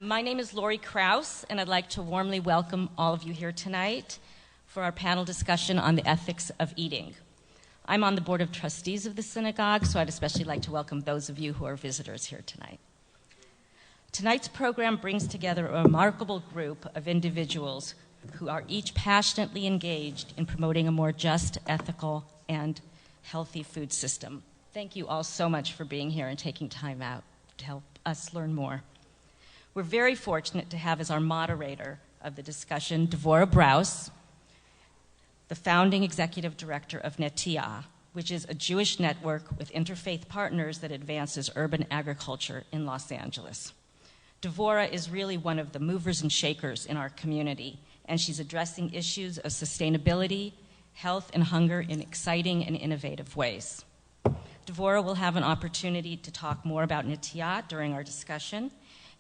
My name is Lori Krause, and I'd like to warmly welcome all of you here tonight for our panel discussion on the ethics of eating. I'm on the board of trustees of the synagogue, so I'd especially like to welcome those of you who are visitors here tonight. Tonight's program brings together a remarkable group of individuals who are each passionately engaged in promoting a more just, ethical, and healthy food system. Thank you all so much for being here and taking time out to help us learn more. We're very fortunate to have as our moderator of the discussion Devorah Brous, the founding executive director of Netiyah, which is a Jewish network with interfaith partners that advances urban agriculture in Los Angeles. Devorah is really one of the movers and shakers in our community, and she's addressing issues of sustainability, health, and hunger in exciting and innovative ways. Devorah will have an opportunity to talk more about Netiyah during our discussion,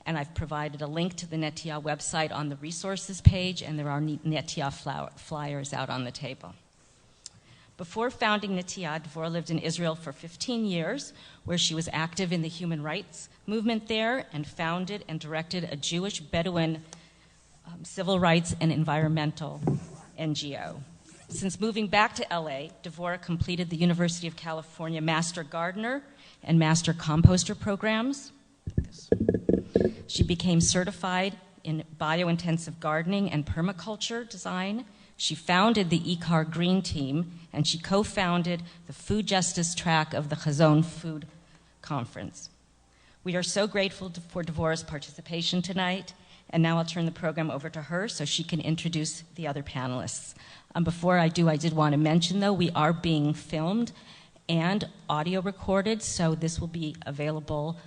and I've provided a link to the Netiyah website on the resources page, and there are Netiyah flyers out on the table. Before founding Netiyah, Devorah lived in Israel for 15 years, where she was active in the human rights movement there and founded and directed a Jewish Bedouin civil rights and environmental NGO. Since moving back to LA, Devorah completed the University of California Master Gardener and Master Composter programs. She became certified in biointensive gardening and permaculture design. She founded the ICAR Green Team, and she co-founded the food justice track of the Chazon Food Conference. We are so grateful for Devorah's participation tonight, and now I'll turn the program over to her so she can introduce the other panelists. Before I do, I did want to mention, though, we are being filmed and audio recorded, so this will be available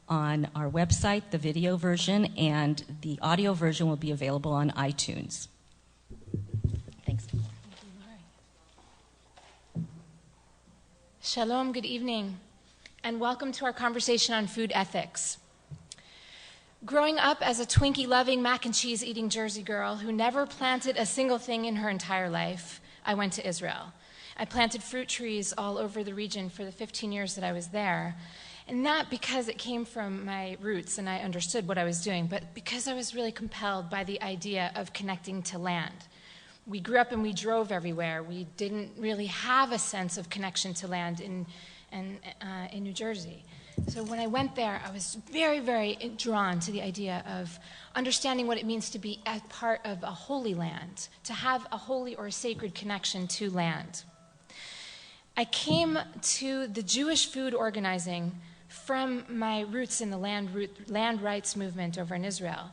on our website, the video version, and the audio version will be available on iTunes. Thanks. Shalom, good evening, and welcome to our conversation on food ethics. Growing up as a Twinkie-loving, mac and cheese-eating Jersey girl who never planted a single thing in her entire life, I went to Israel. I planted fruit trees all over the region for the 15 years that I was there. And not because it came from my roots and I understood what I was doing, but because I was really compelled by the idea of connecting to land. We grew up and we drove everywhere. We didn't really have a sense of connection to land in New Jersey. So when I went there, I was very, very drawn to the idea of understanding what it means to be a part of a holy land, to have a holy or a sacred connection to land. I came to the Jewish food organizing from my roots in the land rights movement over in Israel.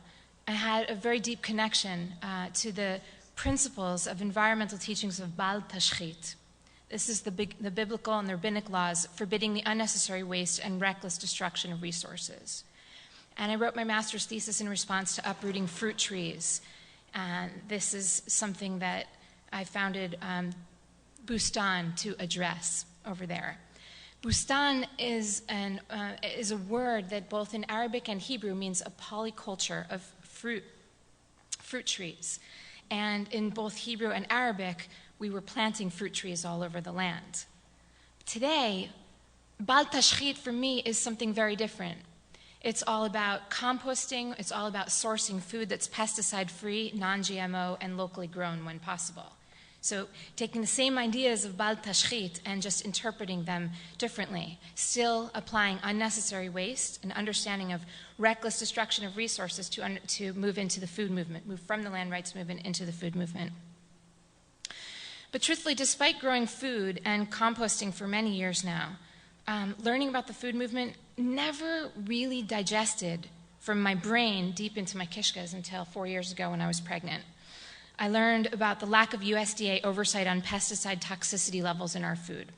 I had a very deep connection to the principles of environmental teachings of Bal Tashchit. This is the biblical and the rabbinic laws forbidding the unnecessary waste and reckless destruction of resources. And I wrote my master's thesis in response to uprooting fruit trees. And this is something that I founded Bustan to address over there. Bustan is a word that both in Arabic and Hebrew means a polyculture of fruit trees. And in both Hebrew and Arabic, we were planting fruit trees all over the land. Today, Bal Tashchit for me is something very different. It's all about composting. It's all about sourcing food that's pesticide-free, non-GMO, and locally grown when possible. So taking the same ideas of Bal Tashchit and just interpreting them differently, still applying unnecessary waste and understanding of reckless destruction of resources to move into the food movement, move from the land rights movement into the food movement. But truthfully, despite growing food and composting for many years now, learning about the food movement never really digested from my brain deep into my kishkas until 4 years ago when I was pregnant. I learned about the lack of USDA oversight on pesticide toxicity levels in our food.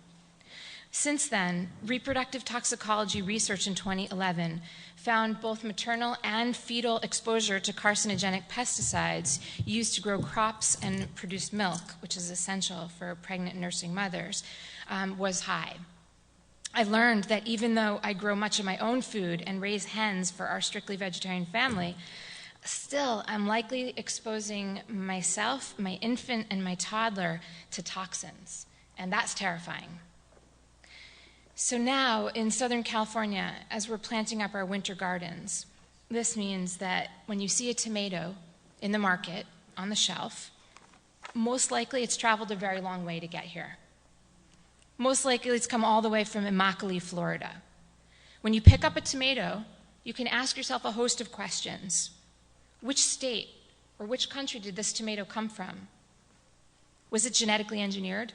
Since then, reproductive toxicology research in 2011 found both maternal and fetal exposure to carcinogenic pesticides used to grow crops and produce milk, which is essential for pregnant nursing mothers, was high. I learned that even though I grow much of my own food and raise hens for our strictly vegetarian family, still I'm likely exposing myself, my infant, and my toddler to toxins, and that's terrifying. So now in Southern California, as we're planting up our winter gardens, this means that when you see a tomato in the market, on the shelf, most likely it's traveled a very long way to get here. Most likely it's come all the way from Immokalee, Florida. When you pick up a tomato, you can ask yourself a host of questions. Which state or which country did this tomato come from? Was it genetically engineered?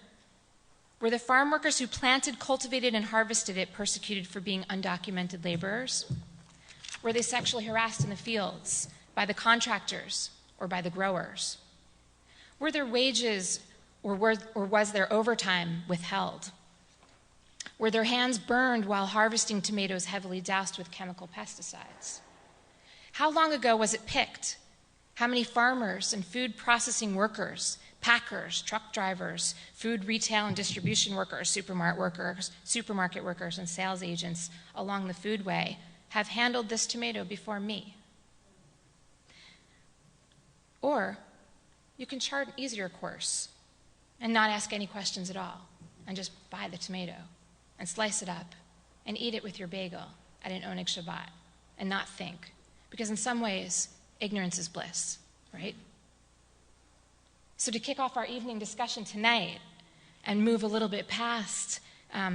Were the farm workers who planted, cultivated, and harvested it persecuted for being undocumented laborers? Were they sexually harassed in the fields by the contractors or by the growers? Were their wages or was their overtime withheld? Were their hands burned while harvesting tomatoes heavily doused with chemical pesticides? How long ago was it picked? How many farmers and food processing workers, packers, truck drivers, food retail and distribution workers, supermarket workers, and sales agents along the foodway have handled this tomato before me? Or you can chart an easier course and not ask any questions at all and just buy the tomato and slice it up and eat it with your bagel at an Oneg Shabbat and not think. Because in some ways, ignorance is bliss, right? So to kick off our evening discussion tonight and move a little bit past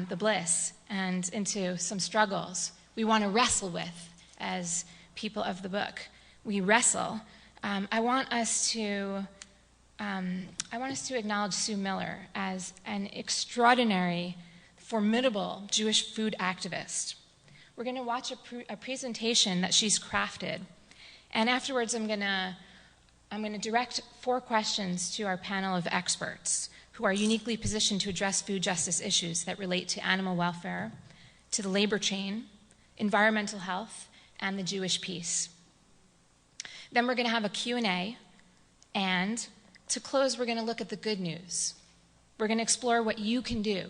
the bliss and into some struggles we want to wrestle with as people of the book. We wrestle. I want us to acknowledge Sue Miller as an extraordinary, formidable Jewish food activist. We're going to watch a presentation that she's crafted, and afterwards I'm going to direct 4 questions to our panel of experts who are uniquely positioned to address food justice issues that relate to animal welfare, to the labor chain, environmental health, and the Jewish peace. Then we're going to have a Q&A, and to close, we're going to look at the good news. We're going to explore what you can do,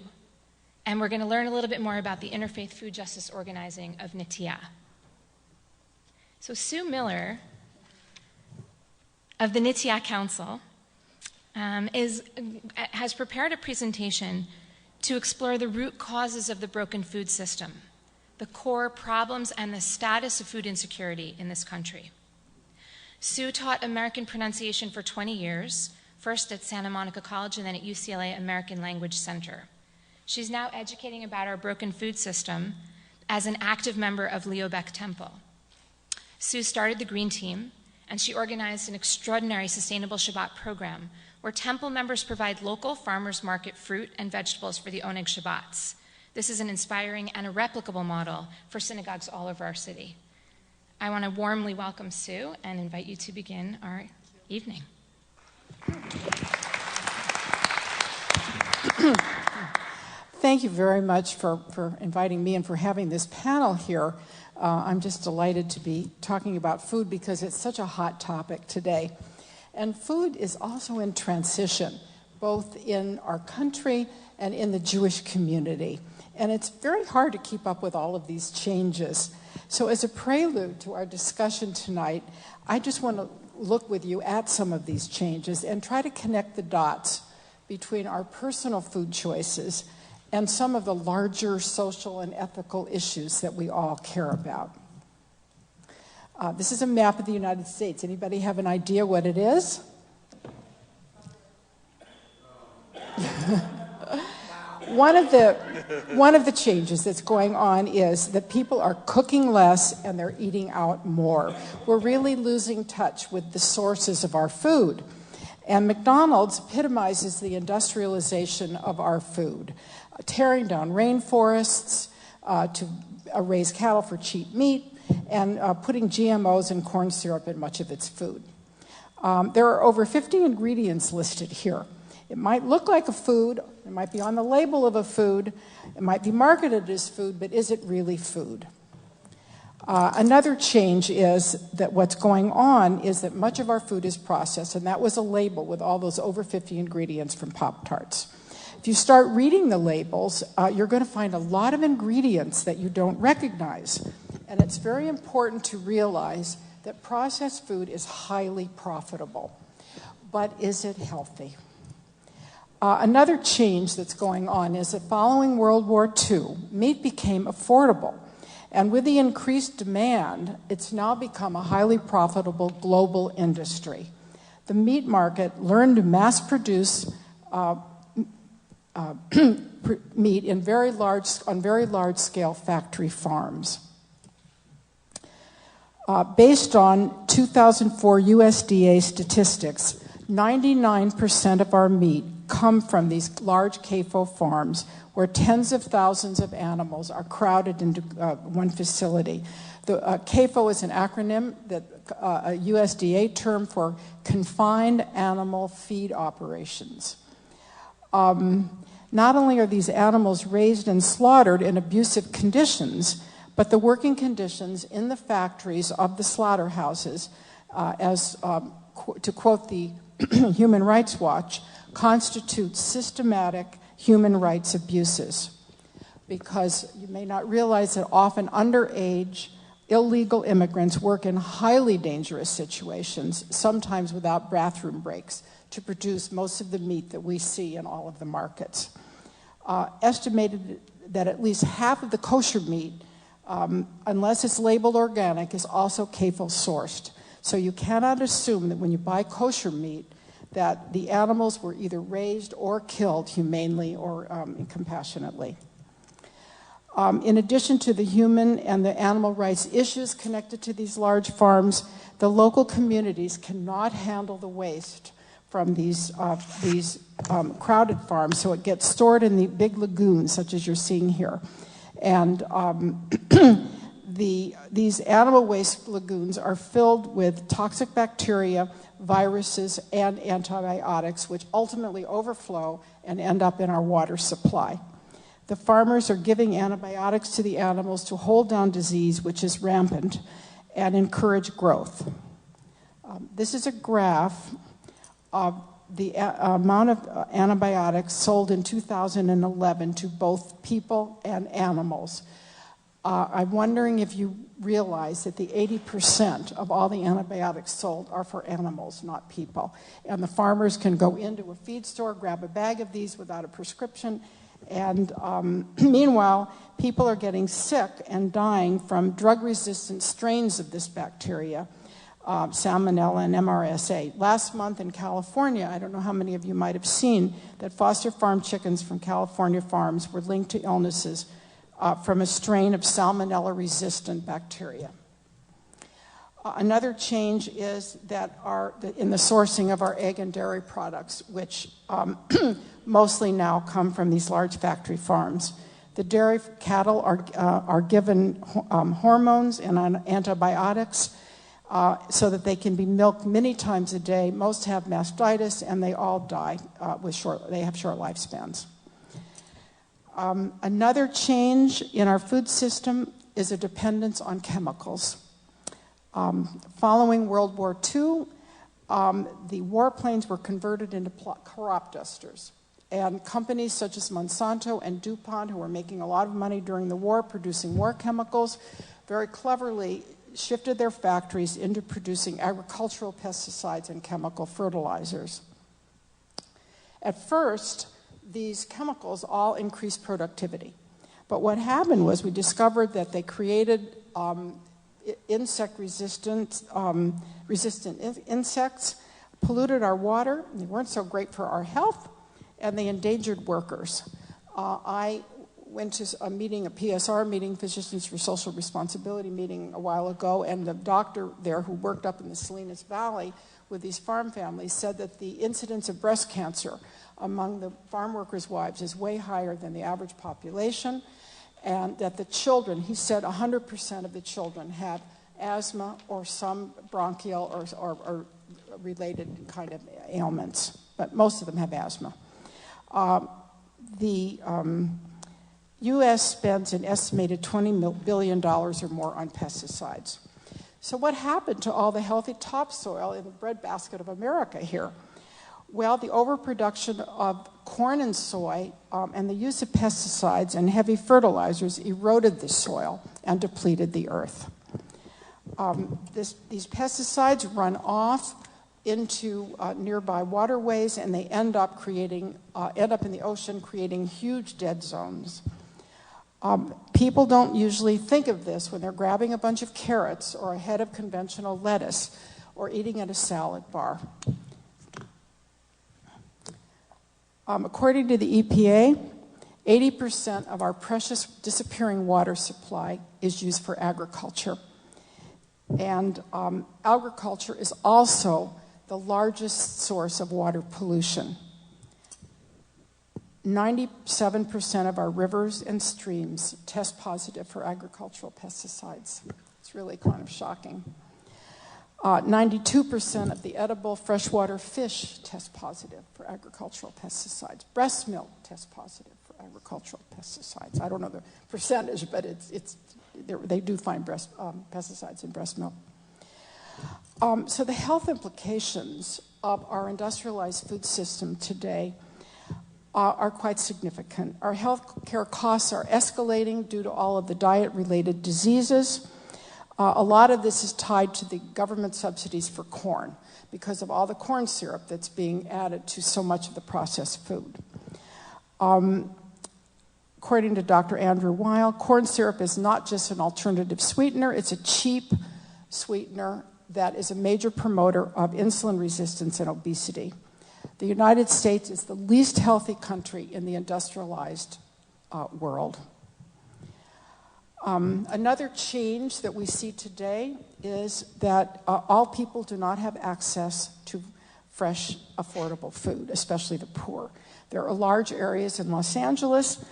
and we're going to learn a little bit more about the interfaith food justice organizing of Netiyah. So Sue Miller of the Netiyah Council has prepared a presentation to explore the root causes of the broken food system, the core problems and the status of food insecurity in this country. Sue taught American pronunciation for 20 years, first at Santa Monica College and then at UCLA American Language Center. She's now educating about our broken food system as an active member of Leo Baeck Temple. Sue started the Green Team, and she organized an extraordinary Sustainable Shabbat program where Temple members provide local farmers market fruit and vegetables for the Oneg Shabbats. This is an inspiring and a replicable model for synagogues all over our city. I want to warmly welcome Sue and invite you to begin our evening. Thank you very much for inviting me and for having this panel here. I'm just delighted to be talking about food because it's such a hot topic today. And food is also in transition, both in our country and in the Jewish community. And it's very hard to keep up with all of these changes. So as a prelude to our discussion tonight, I just want to look with you at some of these changes and try to connect the dots between our personal food choices and some of the larger social and ethical issues that we all care about. This is a map of the United States. Anybody have an idea what it is? One of the changes that's going on is that people are cooking less and they're eating out more. We're really losing touch with the sources of our food. And McDonald's epitomizes the industrialization of our food, tearing down rainforests to raise cattle for cheap meat and putting GMOs and corn syrup in much of its food. There are over 50 ingredients listed here. It might look like a food, it might be on the label of a food, it might be marketed as food, but is it really food? Another change is that what's going on is that much of our food is processed, and that was a label with all those over 50 ingredients from Pop-Tarts. If you start reading the labels, you're going to find a lot of ingredients that you don't recognize. And it's very important to realize that processed food is highly profitable. But is it healthy? Another change that's going on is that following World War II, meat became affordable. And with the increased demand, it's now become a highly profitable global industry. The meat market learned to mass produce meat on very large scale factory farms. Based on 2004 USDA statistics, 99% of our meat come from these large CAFO farms where tens of thousands of animals are crowded into one facility. The CAFO is an acronym, a USDA term for Confined Animal Feed Operations. Not only are these animals raised and slaughtered in abusive conditions, but the working conditions in the factories of the slaughterhouses, to quote the Human Rights Watch, constitute systematic human rights abuses. Because you may not realize that often underage, illegal immigrants work in highly dangerous situations, sometimes without bathroom breaks, to produce most of the meat that we see in all of the markets. Estimated that at least half of the kosher meat, unless it's labeled organic, is also CAFO sourced. So you cannot assume that when you buy kosher meat that the animals were either raised or killed humanely or compassionately. In addition to the human and the animal rights issues connected to these large farms, the local communities cannot handle the waste from these crowded farms, so it gets stored in the big lagoons, such as you're seeing here. And these animal waste lagoons are filled with toxic bacteria, viruses, and antibiotics, which ultimately overflow and end up in our water supply. The farmers are giving antibiotics to the animals to hold down disease, which is rampant, and encourage growth. This is a graph of the amount of antibiotics sold in 2011 to both people and animals. I'm wondering if you realize that the 80% of all the antibiotics sold are for animals, not people. And the farmers can go into a feed store, grab a bag of these without a prescription, and meanwhile, people are getting sick and dying from drug-resistant strains of this bacteria, Salmonella and MRSA. Last month in California, I don't know how many of you might have seen that foster farm chickens from California farms were linked to illnesses from a strain of Salmonella-resistant bacteria. Another change is that in the sourcing of our egg and dairy products, which mostly now come from these large factory farms. The dairy cattle are given hormones and antibiotics so that they can be milked many times a day. Most have mastitis, and they all die they have short lifespans. Another change in our food system is a dependence on chemicals. Following World War II, the warplanes were converted into crop dusters. And companies such as Monsanto and DuPont, who were making a lot of money during the war producing war chemicals, very cleverly shifted their factories into producing agricultural pesticides and chemical fertilizers. At first, these chemicals all increased productivity. But what happened was we discovered that they created insect-resistant insects, polluted our water, they weren't so great for our health, and they endangered workers. I went to a meeting, a PSR meeting, Physicians for Social Responsibility meeting a while ago, and the doctor there who worked up in the Salinas Valley with these farm families said that the incidence of breast cancer among the farm workers' wives is way higher than the average population, and that the children, he said 100% of the children had asthma or some bronchial or related kind of ailments, but most of them have asthma. The U.S. spends an estimated $20 billion or more on pesticides. So what happened to all the healthy topsoil in the breadbasket of America here? Well, the overproduction of corn and soy and the use of pesticides and heavy fertilizers eroded the soil and depleted the earth. These pesticides run off into nearby waterways, and they end up in the ocean, creating huge dead zones. People don't usually think of this when they're grabbing a bunch of carrots or a head of conventional lettuce or eating at a salad bar. According to the EPA, 80% of our precious disappearing water supply is used for agriculture. And agriculture is also the largest source of water pollution. 97% of our rivers and streams test positive for agricultural pesticides. It's really kind of shocking. 92% of the edible freshwater fish test positive for agricultural pesticides. Breast milk tests positive for agricultural pesticides. I don't know the percentage, but they do find pesticides in breast milk. So the health implications of our industrialized food system today are quite significant. Our health care costs are escalating due to all of the diet-related diseases. A lot of this is tied to the government subsidies for corn because of all the corn syrup that's being added to so much of the processed food. According to Dr. Andrew Weil, corn syrup is not just an alternative sweetener, it's a cheap sweetener that is a major promoter of insulin resistance and obesity. The United States is the least healthy country in the industrialized world. Another change that we see today is that all people do not have access to fresh, affordable food, especially the poor. There are large areas in Los Angeles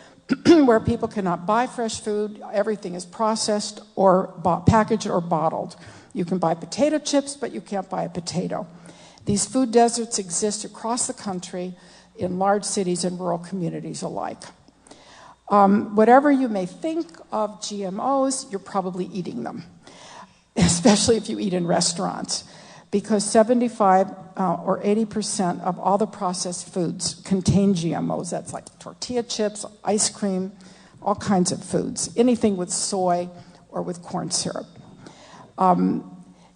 where people cannot buy fresh food. Everything is processed or packaged or bottled. You can buy potato chips, but you can't buy a potato. These food deserts exist across the country in large cities and rural communities alike. Whatever you may think of GMOs, you're probably eating them, especially if you eat in restaurants, because 75 or 80% of all the processed foods contain GMOs. That's like tortilla chips, ice cream, all kinds of foods, anything with soy or with corn syrup.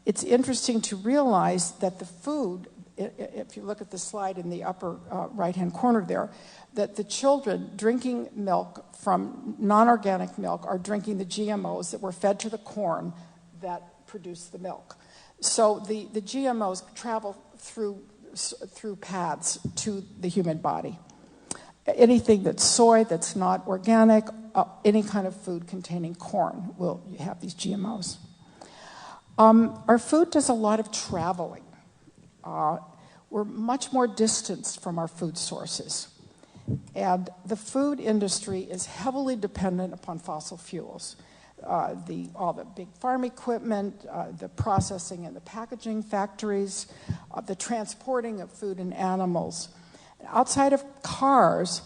It's interesting to realize that the food, if you look at the slide in the upper right-hand corner there, that the children drinking milk from non-organic milk are drinking the GMOs that were fed to the corn that produced the milk. So the GMOs travel through paths to the human body. Anything that's soy, that's not organic, any kind of food containing corn will have these GMOs. Our food does a lot of traveling. We're much more distanced from our food sources. And the food industry is heavily dependent upon fossil fuels. All the big farm equipment, the processing and the packaging factories, the transporting of food and animals. Outside of cars,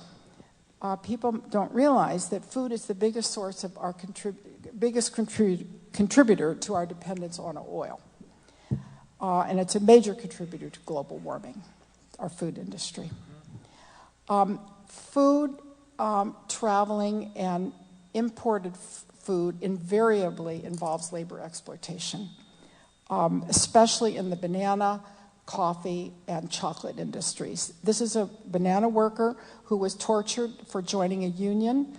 people don't realize that food is the biggest source of our contributor to our dependence on oil. And it's a major contributor to global warming, our food industry. Food traveling and imported food invariably involves labor exploitation, especially in the banana, coffee, and chocolate industries. This is a banana worker who was tortured for joining a union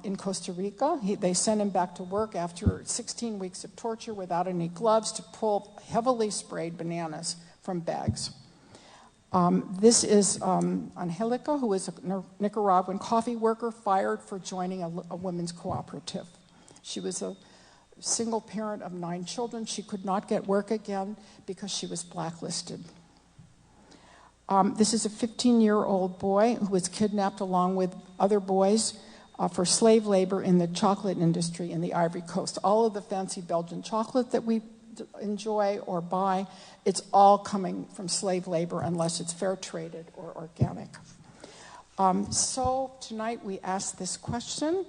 in Costa Rica. They sent him back to work after 16 weeks of torture without any gloves to pull heavily sprayed bananas from bags. This is Angelica, who is a Nicaraguan coffee worker fired for joining a women's cooperative. She was a single parent of 9 children. She could not get work again because she was blacklisted. This is a 15-year-old boy who was kidnapped along with other boys for slave labor in the chocolate industry in the Ivory Coast. All of the fancy Belgian chocolate that we enjoy or buy, it's all coming from slave labor unless it's fair traded or organic. So tonight we ask this question: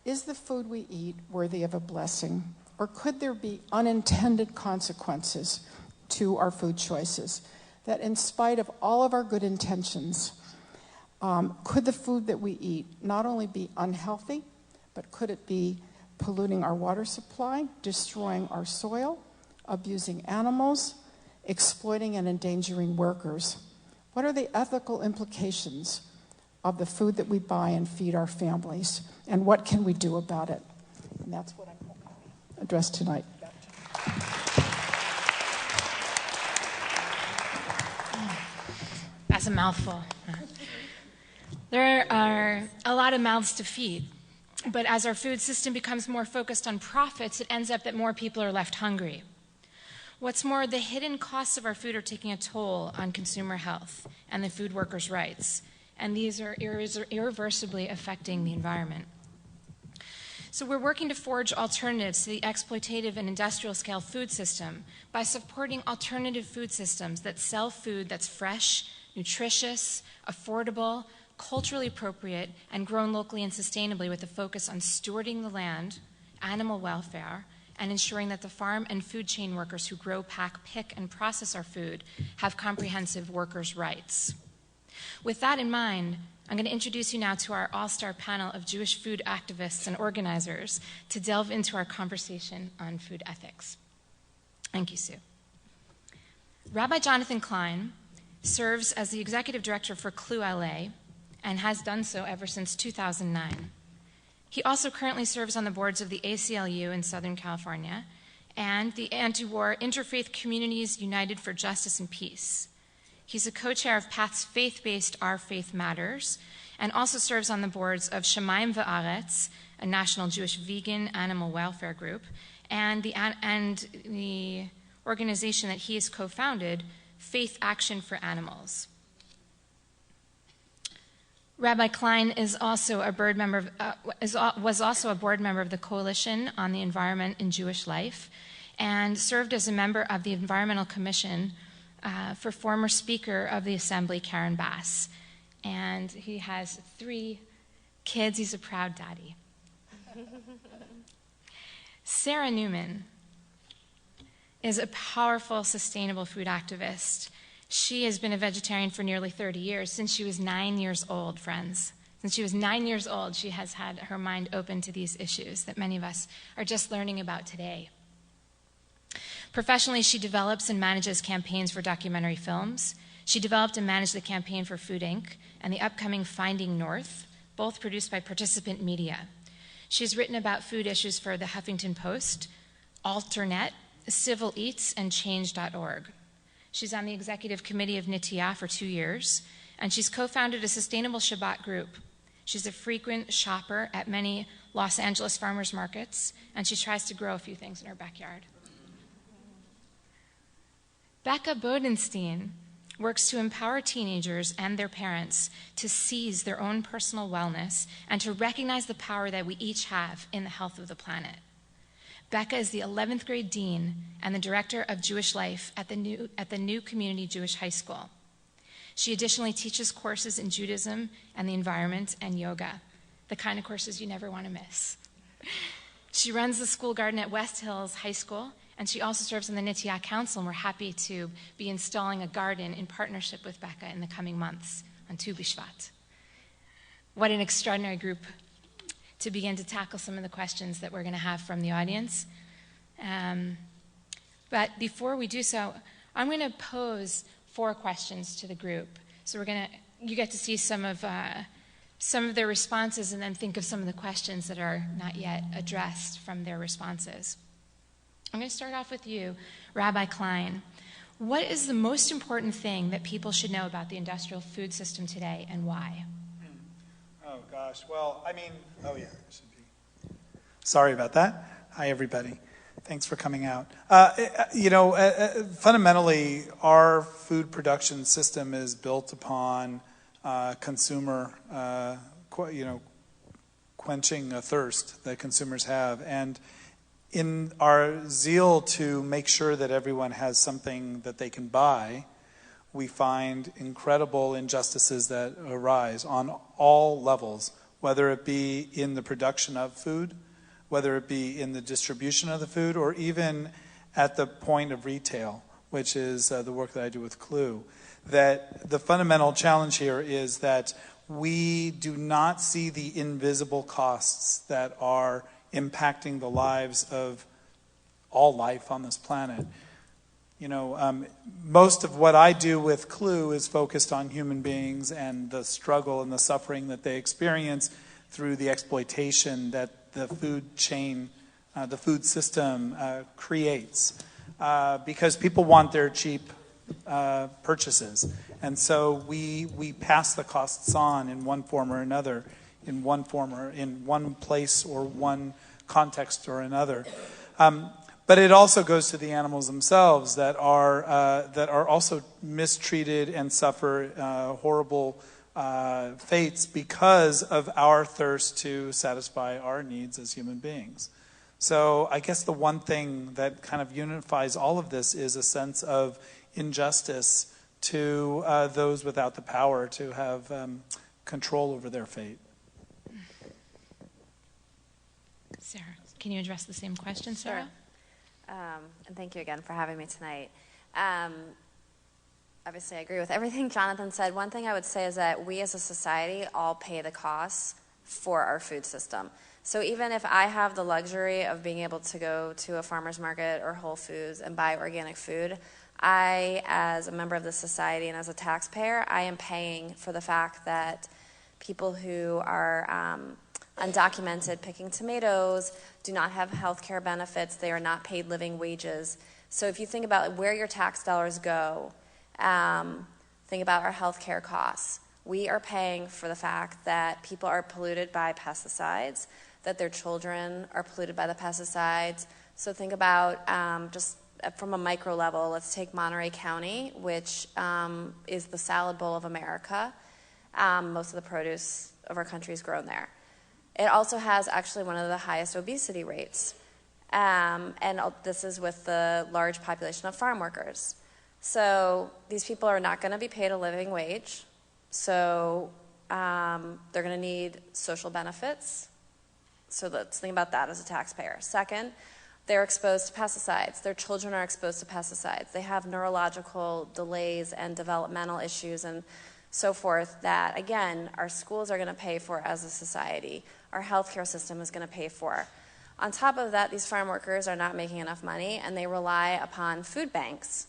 is the food we eat worthy of a blessing, or could there be unintended consequences to our food choices that, in spite of all of our good intentions, could the food that we eat not only be unhealthy, but could it be polluting our water supply, destroying our soil, abusing animals, exploiting and endangering workers? What are the ethical implications of the food that we buy and feed our families, and what can we do about it? And that's what I'm going to address tonight. That's a mouthful. There are a lot of mouths to feed, but as our food system becomes more focused on profits, it ends up that more people are left hungry. What's more, the hidden costs of our food are taking a toll on consumer health and the food workers' rights, and these are irreversibly affecting the environment. So we're working to forge alternatives to the exploitative and industrial scale food system by supporting alternative food systems that sell food that's fresh, nutritious, affordable, culturally appropriate, and grown locally and sustainably with a focus on stewarding the land, animal welfare, and ensuring that the farm and food chain workers who grow, pack, pick, and process our food have comprehensive workers' rights. With that in mind, I'm going to introduce you now to our all-star panel of Jewish food activists and organizers to delve into our conversation on food ethics. Thank you, Sue. Rabbi Jonathan Klein serves as the executive director for Clue LA and has done so ever since 2009. He also currently serves on the boards of the ACLU in Southern California and the anti-war Interfaith Communities United for Justice and Peace. He's a co-chair of PATH's faith-based Our Faith Matters and also serves on the boards of Shamayim V'Aretz, a national Jewish vegan animal welfare group, and the organization that he has co-founded, Faith Action for Animals. Rabbi Klein is also a was also a board member of the Coalition on the Environment in Jewish Life and served as a member of the Environmental Commission for former Speaker of the Assembly, Karen Bass. And he has 3 kids. He's a proud daddy. Sarah Newman is a powerful, sustainable food activist. She has been a vegetarian for nearly 30 years, since she was 9 years old, friends. Since she was 9 years old, she has had her mind open to these issues that many of us are just learning about today. Professionally, she develops and manages campaigns for documentary films. She developed and managed the campaign for Food Inc. and the upcoming Finding North, both produced by Participant Media. She has written about food issues for the Huffington Post, Alternet, Civil Eats, and Change.org. She's on the executive committee of Nitiyah for 2 years, and she's co-founded a sustainable Shabbat group. She's a frequent shopper at many Los Angeles farmers markets, and she tries to grow a few things in her backyard. Becca Bodenstein works to empower teenagers and their parents to seize their own personal wellness and to recognize the power that we each have in the health of the planet. Becca is the 11th grade dean and the director of Jewish Life at the New Community Jewish High School. She additionally teaches courses in Judaism and the environment and yoga, the kind of courses you never want to miss. She runs the school garden at West Hills High School, and she also serves on the Nitiyah Council, and we're happy to be installing a garden in partnership with Becca in the coming months on Tu B'Shvat. What an extraordinary group to begin to tackle some of the questions that we're going to have from the audience. But before we do so, I'm going to pose 4 questions to the group. So you get to see some of their responses and then think of some of the questions that are not yet addressed from their responses. I'm going to start off with you, Rabbi Klein. What is the most important thing that people should know about the industrial food system today, and why? Oh, gosh. Well, sorry about that. Hi, everybody. Thanks for coming out. Fundamentally, our food production system is built upon consumer, quenching a thirst that consumers have. And in our zeal to make sure that everyone has something that they can buy, we find incredible injustices that arise on all levels, whether it be in the production of food, whether it be in the distribution of the food, or even at the point of retail, which is the work that I do with Clue. That the fundamental challenge here is that we do not see the invisible costs that are impacting the lives of all life on this planet. Most of what I do with Clue is focused on human beings and the struggle and the suffering that they experience through the exploitation that the food chain, the food system creates. Because people want their cheap purchases. And so we pass the costs on in one form or another, in one place or one context or another. But it also goes to the animals themselves that are also mistreated and suffer horrible fates because of our thirst to satisfy our needs as human beings. So I guess the one thing that kind of unifies all of this is a sense of injustice to those without the power to have control over their fate. Sarah, can you address the same question, Sarah? Sure. And thank you again for having me tonight. Obviously, I agree with everything Jonathan said. One thing I would say is that we as a society all pay the costs for our food system. So even if I have the luxury of being able to go to a farmer's market or Whole Foods and buy organic food, I, as a member of the society and as a taxpayer, I am paying for the fact that people who are undocumented picking tomatoes do not have health care benefits. They are not paid living wages. So if you think about where your tax dollars go, think about our health care costs. We are paying for the fact that people are polluted by pesticides, that their children are polluted by the pesticides. So think about just from a micro level, let's take Monterey County, which is the salad bowl of America. Most of the produce of our country is grown there. It also has actually one of the highest obesity rates. And this is with the large population of farm workers. So these people are not going to be paid a living wage. So they're going to need social benefits. So let's think about that as a taxpayer. Second, they're exposed to pesticides. Their children are exposed to pesticides. They have neurological delays and developmental issues and so forth that, again, our schools are going to pay for as a society. Our healthcare system is going to pay for. On top of that, these farm workers are not making enough money, and they rely upon food banks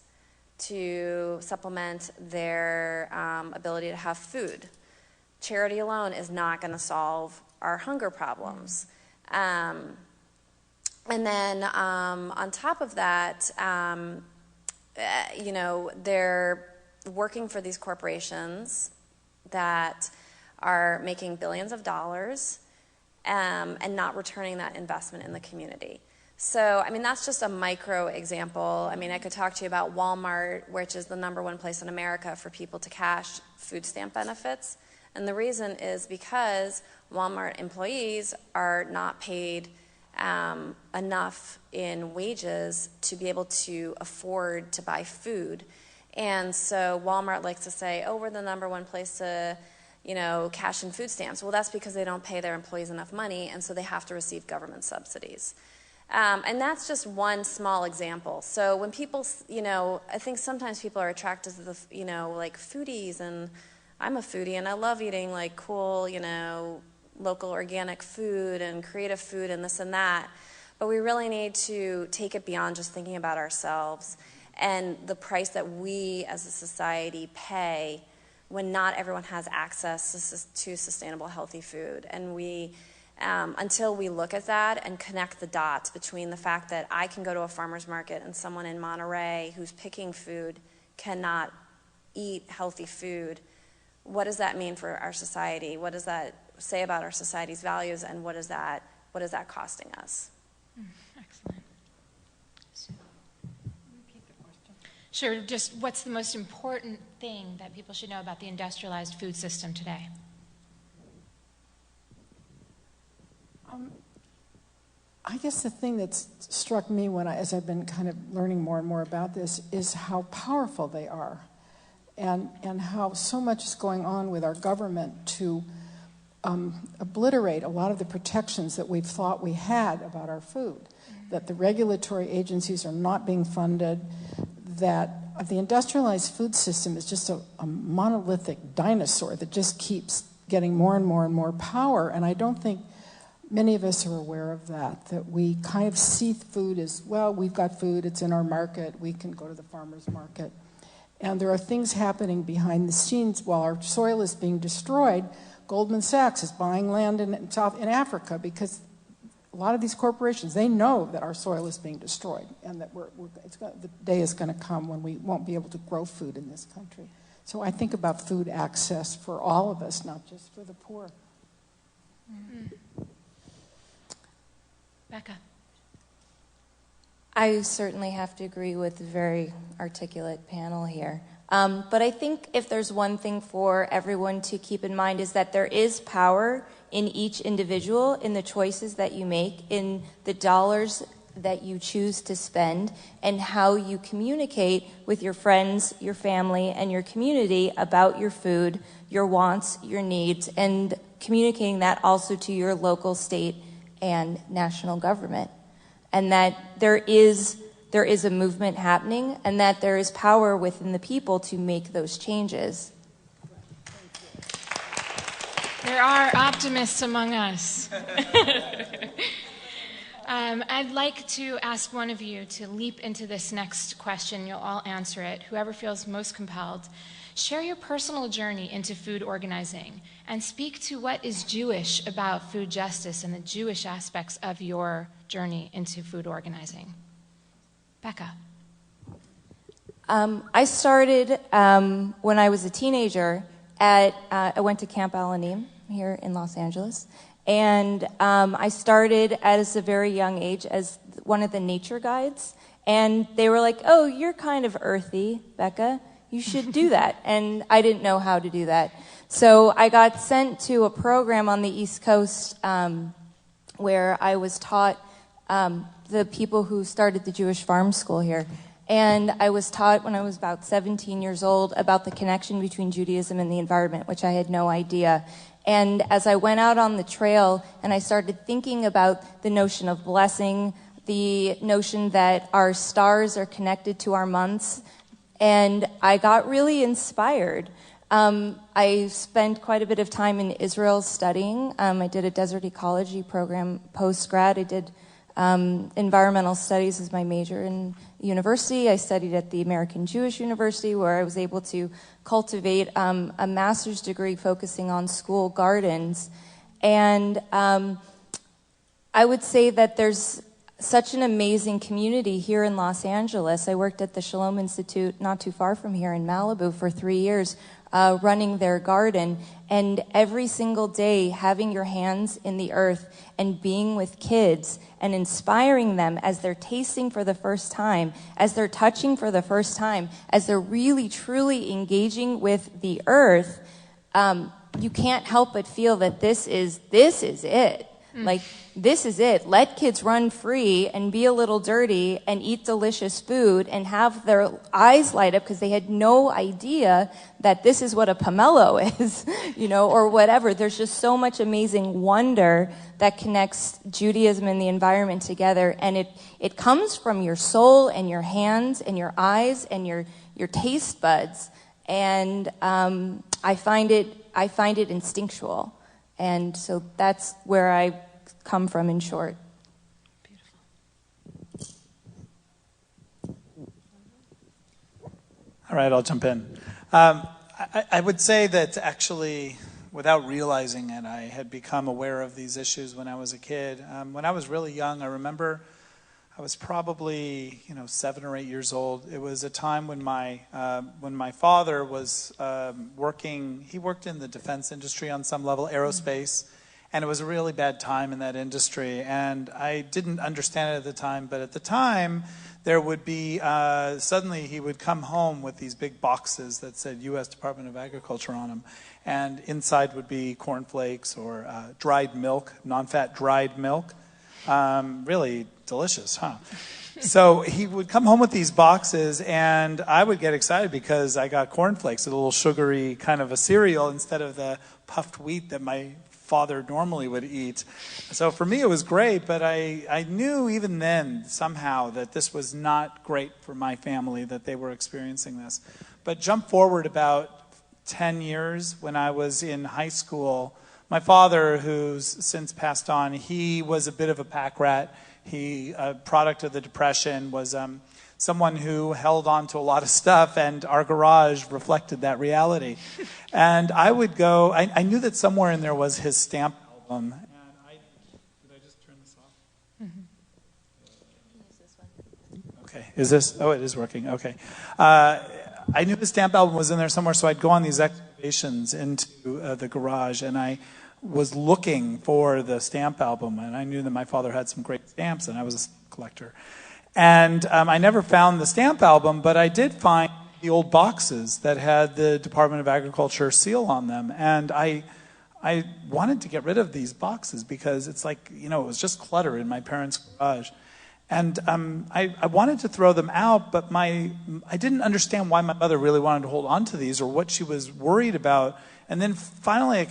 to supplement their ability to have food. Charity alone is not going to solve our hunger problems. And then on top of that, they're working for these corporations that are making billions of dollars and not returning that investment in the community. So, that's just a micro example. I could talk to you about Walmart, which is the #1 place in America for people to cash food stamp benefits. And the reason is because Walmart employees are not paid enough in wages to be able to afford to buy food. And so Walmart likes to say, we're the #1 place to, cash in food stamps. Well, that's because they don't pay their employees enough money, and so they have to receive government subsidies. And that's just one small example. So when people, I think sometimes people are attracted to the, like foodies, and I'm a foodie, and I love eating like cool, local organic food and creative food and this and that. But we really need to take it beyond just thinking about ourselves and the price that we as a society pay when not everyone has access to sustainable, healthy food. And we, until we look at that and connect the dots between the fact that I can go to a farmer's market and someone in Monterey who's picking food cannot eat healthy food, what does that mean for our society? What does that say about our society's values, and what is that costing us? Excellent. So, repeat the question. Sure, just what's the most important thing that people should know about the industrialized food system today? I guess the thing that's struck me as I've been kind of learning more and more about this is how powerful they are, and how so much is going on with our government to obliterate a lot of the protections that we've thought we had about our food, that the regulatory agencies are not being funded, that the industrialized food system is just a monolithic dinosaur that just keeps getting more and more and more power, and I don't think Many of us are aware of that we kind of see food as, well, we've got food, it's in our market, we can go to the farmer's market. And there are things happening behind the scenes while our soil is being destroyed. Goldman Sachs is buying land in Africa because a lot of these corporations, they know that our soil is being destroyed and that the day is going to come when we won't be able to grow food in this country. So I think about food access for all of us, not just for the poor. Mm-hmm. Becca. I certainly have to agree with the very articulate panel here. But I think if there's one thing for everyone to keep in mind is that there is power in each individual, in the choices that you make, in the dollars that you choose to spend, and how you communicate with your friends, your family, and your community about your food, your wants, your needs, and communicating that also to your local, state, and national government. And that there is a movement happening, and that there is power within the people to make those changes. There are optimists among us. I'd like to ask one of you to leap into this next question. You'll all answer it. Whoever feels most compelled. Share your personal journey into food organizing and speak to what is Jewish about food justice and the Jewish aspects of your journey into food organizing. Becca. I started when I was a teenager I went to Camp Al-Anim here in Los Angeles, and I started at a very young age as one of the nature guides, and they were like, "Oh, you're kind of earthy, Becca. You should do that." And I didn't know how to do that. So I got sent to a program on the East Coast where I was taught the people who started the Jewish Farm School here. And I was taught when I was about 17 years old about the connection between Judaism and the environment, which I had no idea. And as I went out on the trail and I started thinking about the notion of blessing, the notion that our stars are connected to our months, and I got really inspired. I spent quite a bit of time in Israel studying. I did a desert ecology program post-grad. I did environmental studies as my major in university. I studied at the American Jewish University, where I was able to cultivate a master's degree focusing on school gardens. And I would say that there's such an amazing community here in Los Angeles. I worked at the Shalom Institute not too far from here in Malibu for 3 years, running their garden, and every single day having your hands in the earth and being with kids and inspiring them as they're tasting for the first time, as they're touching for the first time, as they're really truly engaging with the earth, you can't help but feel that this is it. Like, this is it. Let kids run free and be a little dirty and eat delicious food and have their eyes light up because they had no idea that this is what a pomelo is, or whatever. There's just so much amazing wonder that connects Judaism and the environment together. And it comes from your soul and your hands and your eyes and your taste buds. And I find it instinctual. And so that's where I come from, in short. Beautiful. All right, I'll jump in. I would say that actually, without realizing it, I had become aware of these issues when I was a kid. When I was really young, I remember I was probably 7 or 8 years old. It was a time when my father was working. He worked in the defense industry on some level, aerospace, and it was a really bad time in that industry. And I didn't understand it at the time, but at the time there would be suddenly he would come home with these big boxes that said U.S. Department of Agriculture on them, and inside would be cornflakes or dried milk, non-fat dried milk. Really delicious, huh? So he would come home with these boxes, and I would get excited because I got cornflakes, a little sugary kind of a cereal instead of the puffed wheat that my father normally would eat. So for me it was great, but I knew even then somehow that this was not great for my family, that they were experiencing this. But jump forward about 10 years, when I was in high school, My father, who's since passed on, he was a bit of a pack rat. He, a product of the Depression, was someone who held on to a lot of stuff, and our garage reflected that reality. And I would go, I knew that somewhere in there was his stamp album. And did I just turn this off? Okay, is this? Oh, it is working. Okay. I knew the stamp album was in there somewhere, so I'd go on these excavations into the garage, and I was looking for the stamp album, and I knew that my father had some great stamps, and I was a stamp collector. And I never found the stamp album, but I did find the old boxes that had the Department of Agriculture seal on them, and I wanted to get rid of these boxes because it's like, it was just clutter in my parents' garage. And I wanted to throw them out, but I didn't understand why my mother really wanted to hold on to these or what she was worried about. And then finally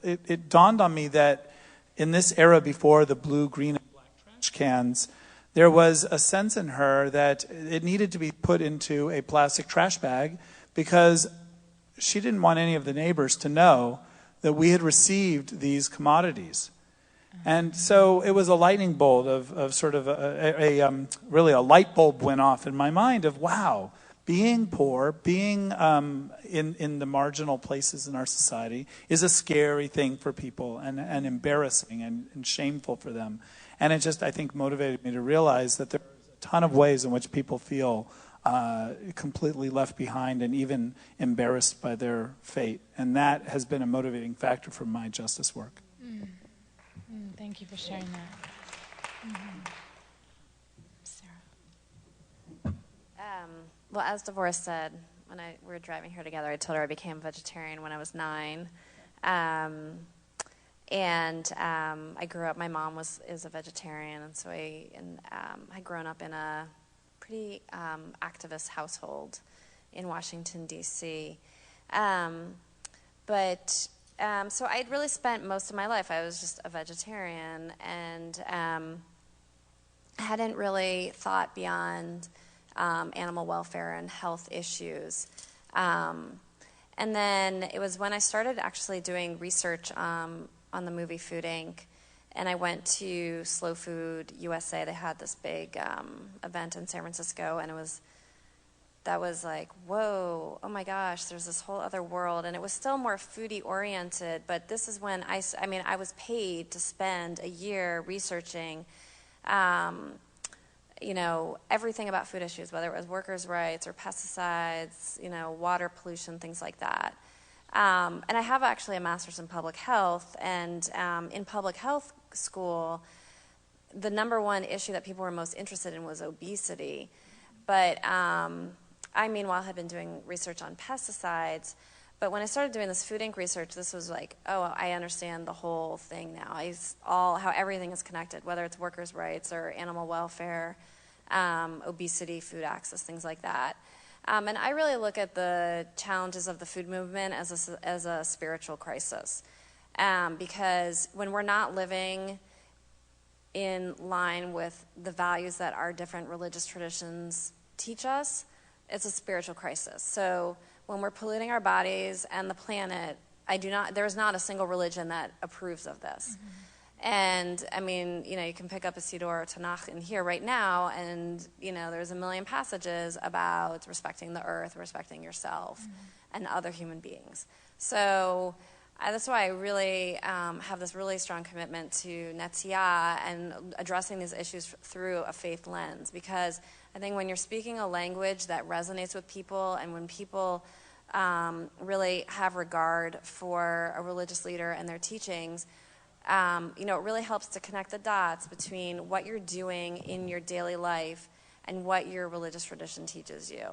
it dawned on me that in this era before the blue, green, and black trash cans, there was a sense in her that it needed to be put into a plastic trash bag because she didn't want any of the neighbors to know that we had received these commodities. And so it was a lightning bolt of sort of really a light bulb went off in my mind of, wow, being poor, being in the marginal places in our society is a scary thing for people and embarrassing and shameful for them. And it just, I think, motivated me to realize that there's a ton of ways in which people feel completely left behind and even embarrassed by their fate. And that has been a motivating factor for my justice work. Thank you for sharing that. Sarah. Well, as Devorah said, when we were driving here together, I told her I became vegetarian when I was 9. And I grew up, my mom is a vegetarian, and so I'd grown up in a pretty activist household in Washington, D.C. So I'd really spent most of my life, I was just a vegetarian, and hadn't really thought beyond animal welfare and health issues. And then it was when I started actually doing research on the movie Food Inc., and I went to Slow Food USA. They had this big event in San Francisco, and that was like, whoa, oh my gosh, there's this whole other world. And it was still more foodie oriented, but this is when I was paid to spend a year researching, everything about food issues, whether it was workers' rights or pesticides, water pollution, things like that. And I have actually a master's in public health, and in public health school, the number one issue that people were most interested in was obesity. But I, meanwhile, had been doing research on pesticides. But when I started doing this Food Inc. research, this was like, oh, I understand the whole thing now. How everything is connected, whether it's workers' rights or animal welfare, obesity, food access, things like that. And I really look at the challenges of the food movement as a spiritual crisis. Because when we're not living in line with the values that our different religious traditions teach us, it's a spiritual crisis. So when we're polluting our bodies and the planet, there's not a single religion that approves of this. Mm-hmm. And you can pick up a Siddur or Tanakh in here right now, and there's a million passages about respecting the earth, respecting yourself, mm-hmm. and other human beings. So that's why I really have this really strong commitment to Netziah and addressing these issues through a faith lens, because I think when you're speaking a language that resonates with people, and when people really have regard for a religious leader and their teachings, it really helps to connect the dots between what you're doing in your daily life and what your religious tradition teaches you.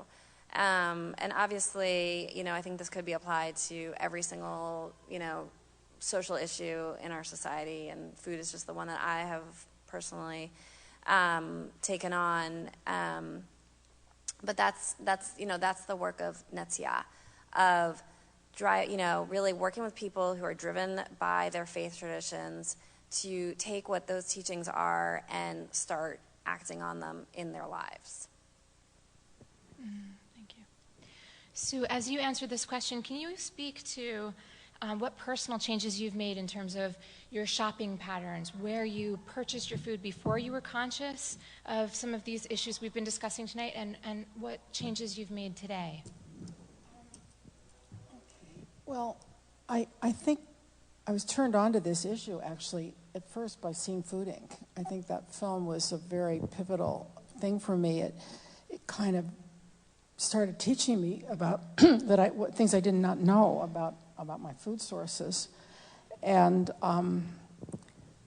And obviously, I think this could be applied to every single, social issue in our society, and food is just the one that I have personally taken on. But that's the work of Netziah, of really working with people who are driven by their faith traditions to take what those teachings are and start acting on them in their lives. Thank you. Sue, as you answer this question, can you speak to what personal changes you've made in terms of your shopping patterns, where you purchased your food before you were conscious of some of these issues we've been discussing tonight, and what changes you've made today. Well, I think I was turned on to this issue, actually, at first by seeing Food Inc. I think that film was a very pivotal thing for me. It kind of started teaching me about things I did not know about my food sources. And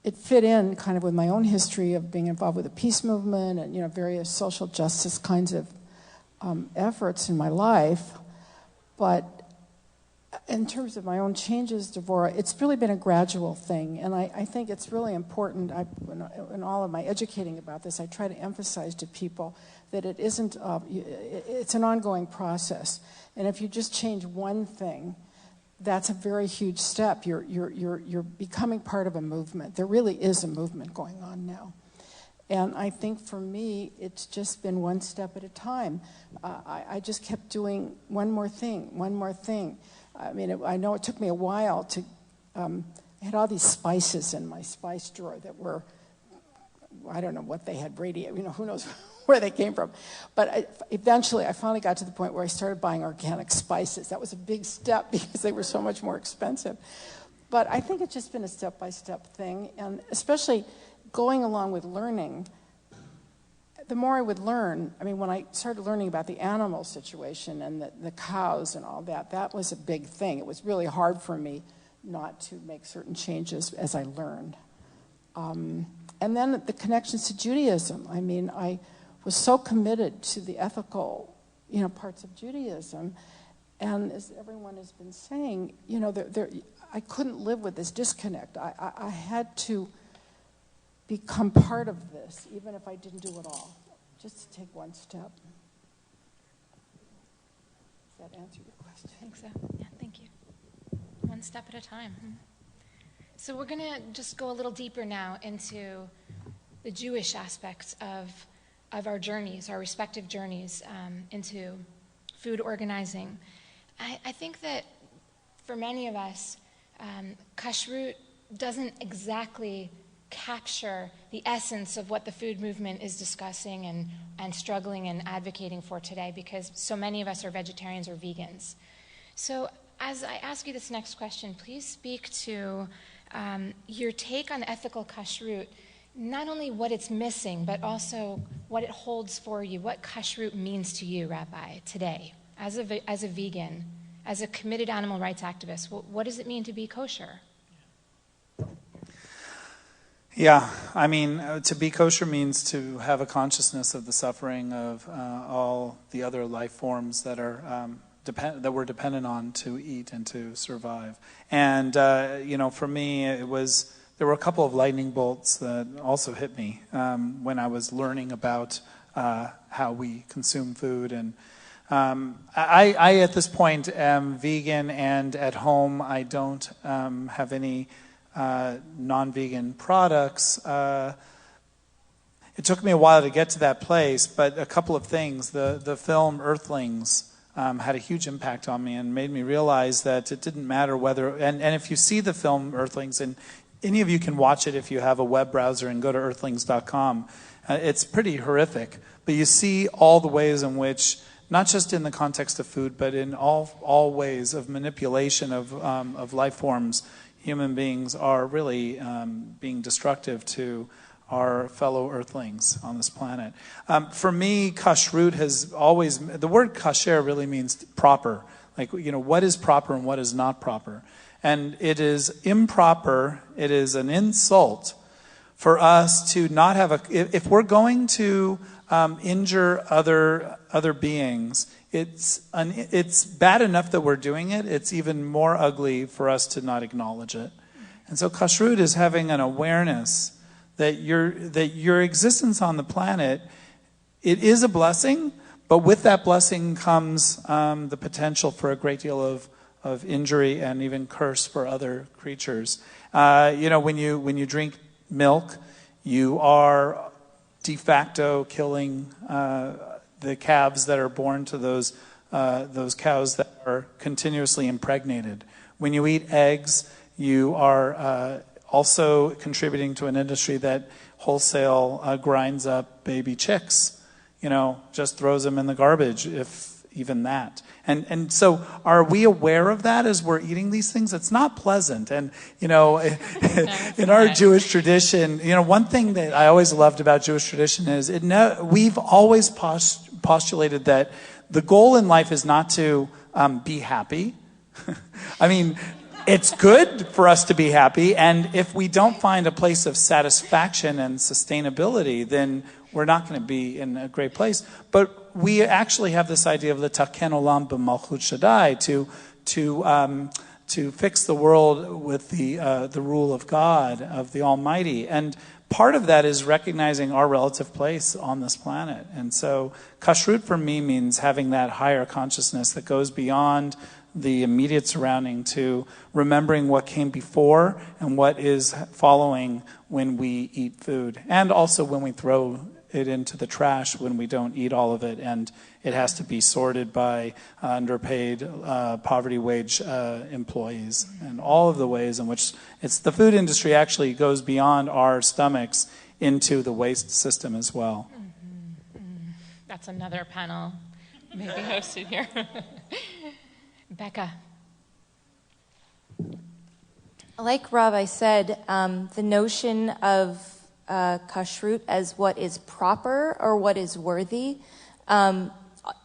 it fit in kind of with my own history of being involved with the peace movement and, various social justice kinds of efforts in my life. But in terms of my own changes, Devorah, it's really been a gradual thing. And I think it's really important, in all of my educating about this, I try to emphasize to people that it isn't, it's an ongoing process. And if you just change one thing, that's a very huge step. You're becoming part of a movement. There really is a movement going on now. And I think for me, it's just been one step at a time. I just kept doing one more thing. I mean, I know it took me a while to, I had all these spices in my spice drawer that were, I don't know what they had, who knows where they came from. But eventually, I finally got to the point where I started buying organic spices. That was a big step because they were so much more expensive. But I think it's just been a step-by-step thing, and especially going along with learning, the more I would learn, I mean, when I started learning about the animal situation and the cows and all that, that was a big thing. It was really hard for me not to make certain changes as I learned. And then the connections to Judaism. I mean, I was so committed to the ethical, parts of Judaism. And as everyone has been saying, I couldn't live with this disconnect. I had to become part of this, even if I didn't do it all, just to take one step. Does that answer your question? I think so. Yeah, thank you. One step at a time. So we're going to just go a little deeper now into the Jewish aspects of our journeys, our respective journeys into food organizing. I think that for many of us, kashrut doesn't exactly capture the essence of what the food movement is discussing and struggling and advocating for today, because so many of us are vegetarians or vegans. So as I ask you this next question, please speak to your take on ethical kashrut, not only what it's missing, but also what it holds for you, what kashrut means to you, Rabbi, today, as a vegan, as a committed animal rights activist. What does it mean to be kosher? Yeah, I mean, to be kosher means to have a consciousness of the suffering of all the other life forms that are that we're dependent on to eat and to survive. And for me, there were a couple of lightning bolts that also hit me when I was learning about how we consume food. And I at this point am vegan, and at home I don't have any non-vegan products. It took me a while to get to that place, but a couple of things. The film Earthlings had a huge impact on me and made me realize that it didn't matter whether, and if you see the film Earthlings, and any of you can watch it if you have a web browser and go to earthlings.com, it's pretty horrific, but you see all the ways in which, not just in the context of food, but in all ways of manipulation of life forms, human beings are really being destructive to our fellow earthlings on this planet. For me, kashrut has always, the word kasher really means proper. Like, what is proper and what is not proper. And it is improper, it is an insult for us to not have if we're going to injure other beings, it's bad enough that we're doing it. It's even more ugly for us to not acknowledge it. And so kashrut is having an awareness that your existence on the planet, it is a blessing, but with that blessing comes the potential for a great deal of injury and even curse for other creatures. When you drink milk, you are de facto killing the calves that are born to those those cows that are continuously impregnated. When you eat eggs, you are also contributing to an industry that wholesale grinds up baby chicks, just throws them in the garbage, if even that. And so are we aware of that as we're eating these things? It's not pleasant. And, in our Jewish tradition, one thing that I always loved about Jewish tradition is we've always postulated that the goal in life is not to be happy. I mean, it's good for us to be happy, and if we don't find a place of satisfaction and sustainability, then we're not going to be in a great place. But we actually have this idea of l'taken olam b'malchut Shaddai, to fix the world with the rule of God, of the Almighty. And part of that is recognizing our relative place on this planet. And so kashrut for me means having that higher consciousness that goes beyond the immediate surrounding to remembering what came before and what is following when we eat food. And also when we throw it into the trash when we don't eat all of it, and it has to be sorted by underpaid, poverty wage employees, and all of the ways in which the food industry actually goes beyond our stomachs into the waste system as well. That's another panel maybe hosted here. Becca. Like Rabbi said, the notion of kashrut as what is proper or what is worthy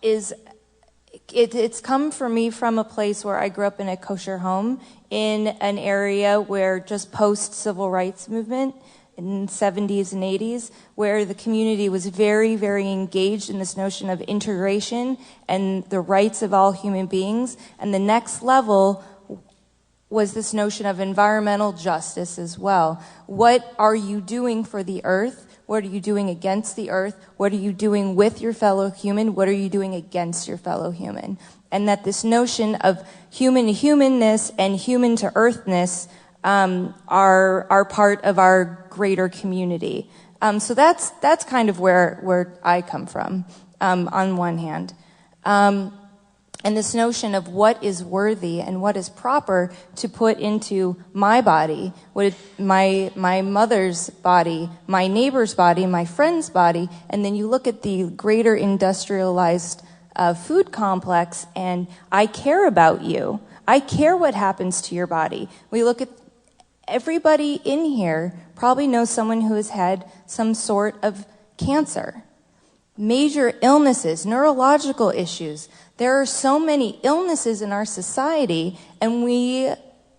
it's come for me from a place where I grew up in a kosher home in an area where just post-civil rights movement in the 70s and 80s, where the community was very, very engaged in this notion of integration and the rights of all human beings. And the next level was this notion of environmental justice as well. What are you doing for the earth? What are you doing against the earth? What are you doing with your fellow human? What are you doing against your fellow human? And that this notion of human to humanness and human to earthness are part of our greater community. So that's kind of where I come from, on one hand. And this notion of what is worthy and what is proper to put into my body, my mother's body, my neighbor's body, my friend's body, and then you look at the greater industrialized food complex, and I care about you. I care what happens to your body. We look at everybody in here probably knows someone who has had some sort of cancer, major illnesses, neurological issues. There are so many illnesses in our society, and we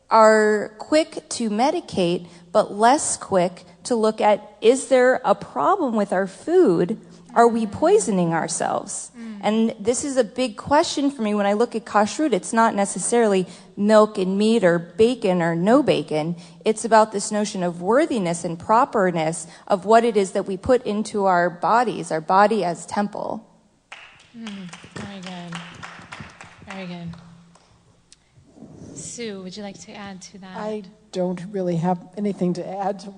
are quick to medicate, but less quick to look at, is there a problem with our food? Are we poisoning ourselves? And this is a big question for me when I look at kashrut. It's not necessarily milk and meat or bacon or no bacon. It's about this notion of worthiness and properness of what it is that we put into our bodies, our body as temple. Very good. Very good. Sue, would you like to add to that? I don't really have anything to add to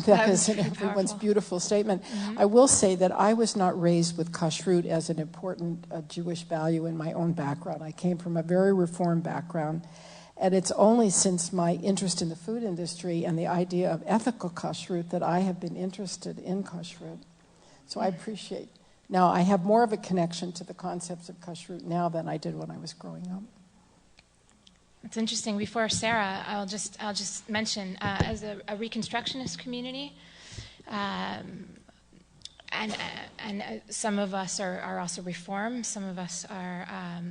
that as in everyone's beautiful statement. I will say that I was not raised with kashrut as an important Jewish value in my own background. I came from a very reformed background, and it's only since my interest in the food industry and the idea of ethical kashrut that I have been interested in kashrut. So I appreciate. Now, I have more of a connection to the concepts of kashrut now than I did when I was growing up. It's interesting. Before Sarah, I'll just mention as a Reconstructionist community, and some of us are also Reform. Some of us are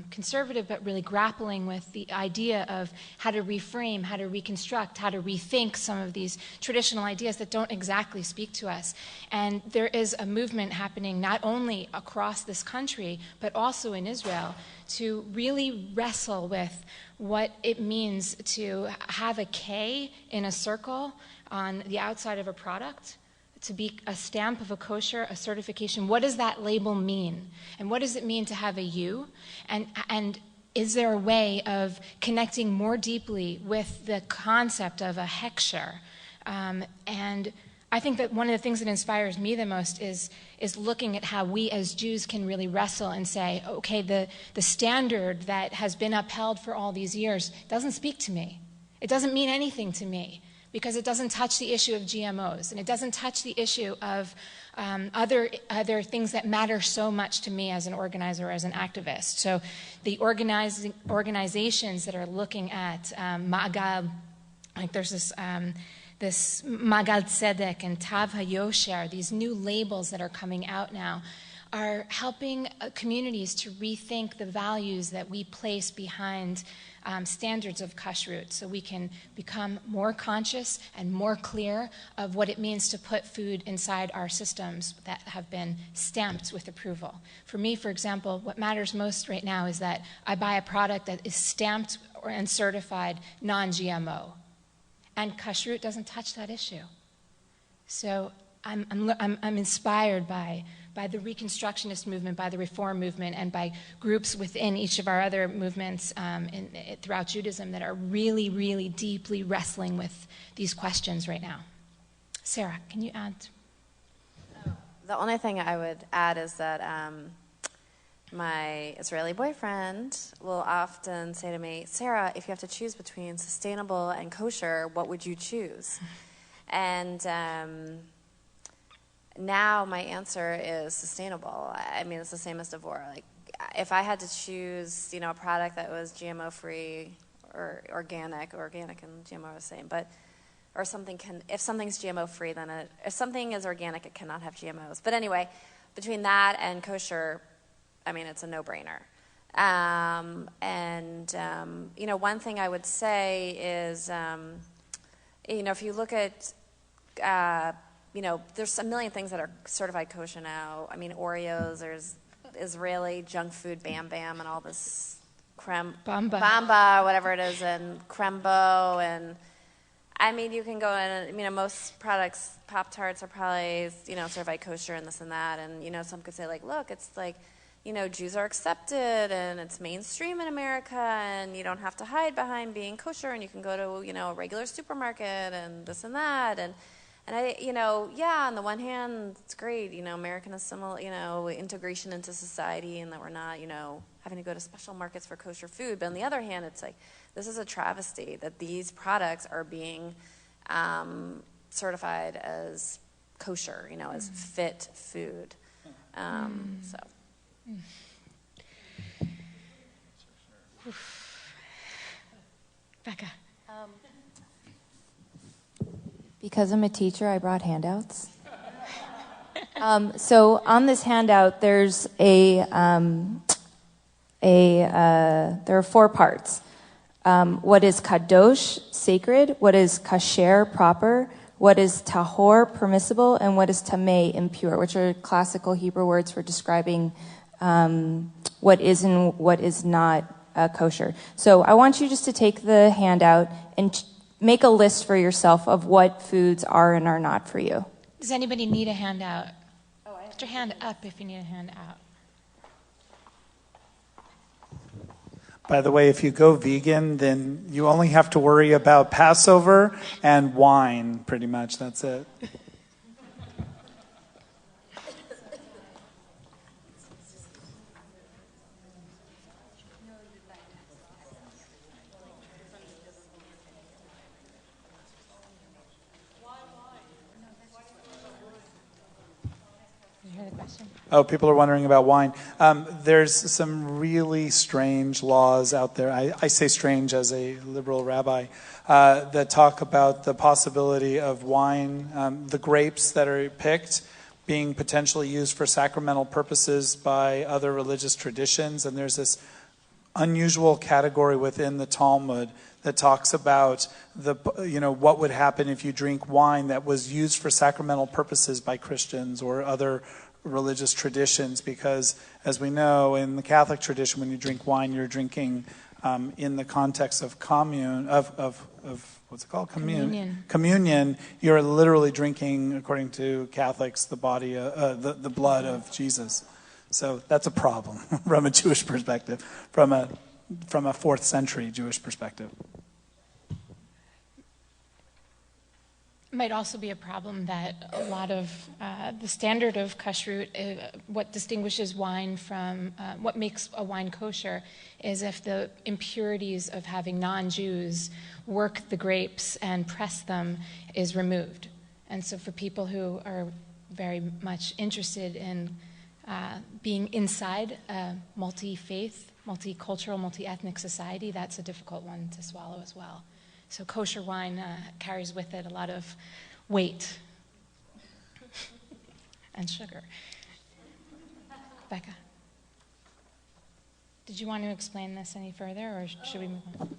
conservative, but really grappling with the idea of how to reframe, how to reconstruct, how to rethink some of these traditional ideas that don't exactly speak to us. And there is a movement happening not only across this country, but also in Israel to really wrestle with what it means to have a K in a circle on the outside of a product, to be a stamp of a kosher, a certification. What does that label mean? And what does it mean to have a U? And is there a way of connecting more deeply with the concept of a hechsher? And I think that one of the things that inspires me the most is looking at how we as Jews can really wrestle and say, okay, the standard that has been upheld for all these years doesn't speak to me. It doesn't mean anything to me because it doesn't touch the issue of GMOs, and it doesn't touch the issue of other things that matter so much to me as an organizer, as an activist. So the organizations that are looking at Ma'agal, like there's this Ma'agal Tzedek and Tav HaYosher, these new labels that are coming out now, are helping communities to rethink the values that we place behind standards of kashrut, so we can become more conscious and more clear of what it means to put food inside our systems that have been stamped with approval. For me, for example, what matters most right now is that I buy a product that is stamped and certified non-GMO. And kashrut doesn't touch that issue. So I'm inspired by the Reconstructionist movement, by the Reform movement, and by groups within each of our other movements throughout Judaism that are really, really deeply wrestling with these questions right now. Sarah, can you add? The only thing I would add is that my Israeli boyfriend will often say to me, Sarah, if you have to choose between sustainable and kosher, what would you choose? And now my answer is sustainable. I mean, it's the same as Devorah. Like, if I had to choose, a product that was GMO-free or organic and GMO are the same, if something's GMO-free, then if something is organic, it cannot have GMOs. But anyway, between that and kosher, I mean, it's a no-brainer. One thing I would say is, if you look at, there's a million things that are certified kosher now. I mean, Oreos, there's Israeli junk food, Bam Bam, and all this Bamba, whatever it is, and Crembo, and I mean, you can go in, most products, Pop-Tarts are probably, certified kosher and this and that, and, some could say, like, look, it's like, Jews are accepted and it's mainstream in America and you don't have to hide behind being kosher and you can go to, a regular supermarket and this and that. And I, on the one hand, it's great, American integration into society and that we're not, having to go to special markets for kosher food. But on the other hand, it's like, this is a travesty that these products are being certified as kosher, as fit food. So. Becca. Because I'm a teacher, I brought handouts. So on this handout, there's there are 4 parts. What is kadosh, sacred? What is kasher, proper? What is tahor, permissible? And what is tameh, impure? Which are classical Hebrew words for describing what is and what is not kosher. So I want you just to take the handout and make a list for yourself of what foods are and are not for you. Does anybody need a handout? Put your hand up if you need a handout. By the way, if you go vegan, then you only have to worry about Passover and wine, pretty much. That's it. Oh, people are wondering about wine. There's some really strange laws out there. I say strange as a liberal rabbi that talk about the possibility of wine, the grapes that are picked, being potentially used for sacramental purposes by other religious traditions. And there's this unusual category within the Talmud that talks about what would happen if you drink wine that was used for sacramental purposes by Christians or other religious traditions, because as we know in the Catholic tradition, when you drink wine, you're drinking in the context of what's it called? Communion. You're literally drinking, according to Catholics, the body, the blood of Jesus. So that's a problem from a Jewish perspective, from a 4th century Jewish perspective. might also be a problem that a lot of the standard of kashrut, what distinguishes wine from, what makes a wine kosher, is if the impurities of having non-Jews work the grapes and press them is removed. And so for people who are very much interested in being inside a multi-faith, multicultural, multi-ethnic society, that's a difficult one to swallow as well. So kosher wine carries with it a lot of weight and sugar. Becca, did you want to explain this any further, or should we move on?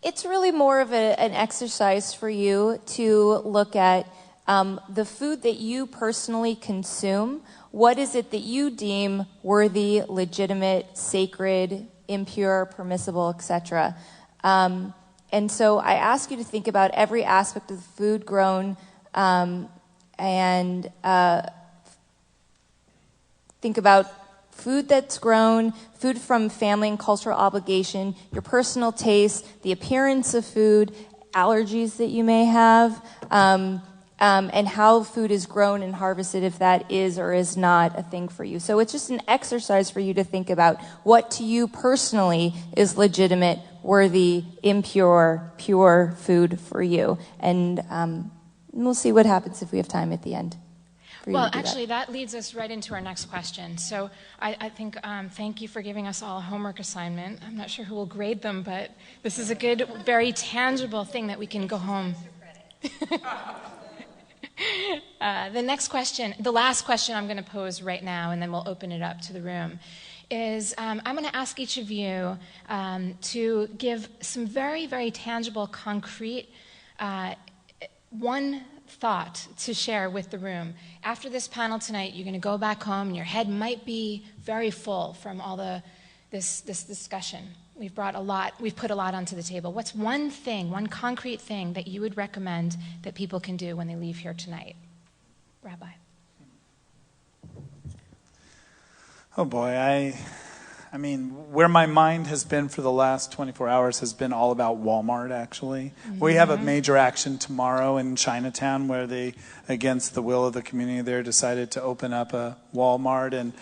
It's really more of an exercise for you to look at the food that you personally consume. What is it that you deem worthy, legitimate, sacred, impure, permissible, etc.? And so I ask you to think about every aspect of the food grown and think about food that's grown, food from family and cultural obligation, your personal taste, the appearance of food, allergies that you may have, and how food is grown and harvested, if that is or is not a thing for you. So it's just an exercise for you to think about what to you personally is legitimate, worthy, impure, pure food for you. And we'll see what happens if we have time at the end. Well, actually, that leads us right into our next question. So I think, thank you for giving us all a homework assignment. I'm not sure who will grade them, but this is a good, very tangible thing that we can go home. The next question, the last question I'm going to pose right now, and then we'll open it up to the room, is I'm going to ask each of you to give some very, very tangible, concrete, one thought to share with the room. After this panel tonight, you're going to go back home, and your head might be very full from all this discussion. We've put a lot onto the table. What's one thing, one concrete thing that you would recommend that people can do when they leave here tonight? Rabbi. Oh boy, I mean, where my mind has been for the last 24 hours has been all about Walmart, actually. Mm-hmm. We have a major action tomorrow in Chinatown where they, against the will of the community there, decided to open up a Walmart, and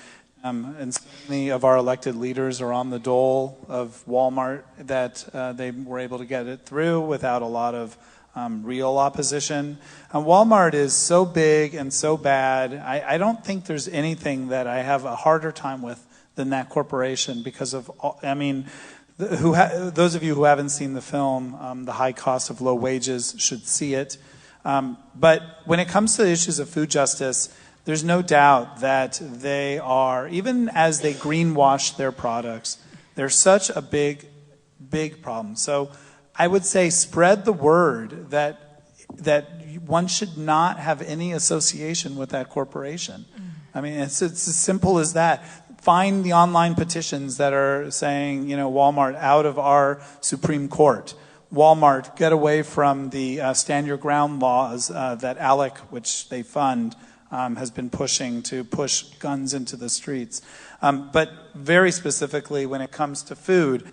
so many of our elected leaders are on the dole of Walmart that they were able to get it through without a lot of real opposition. Walmart is so big and so bad. I don't think there's anything that I have a harder time with than that corporation because of, I mean, those of you who haven't seen the film, The High Cost of Low Wages, should see it. But when it comes to the issues of food justice, there's no doubt that they are, even as they greenwash their products, they're such a big, big problem. So I would say spread the word that one should not have any association with that corporation. I mean, it's as simple as that. Find the online petitions that are saying, you know, Walmart out of our Supreme Court. Walmart, get away from the stand your ground laws that ALEC, which they fund, has been pushing to push guns into the streets. But very specifically when it comes to food,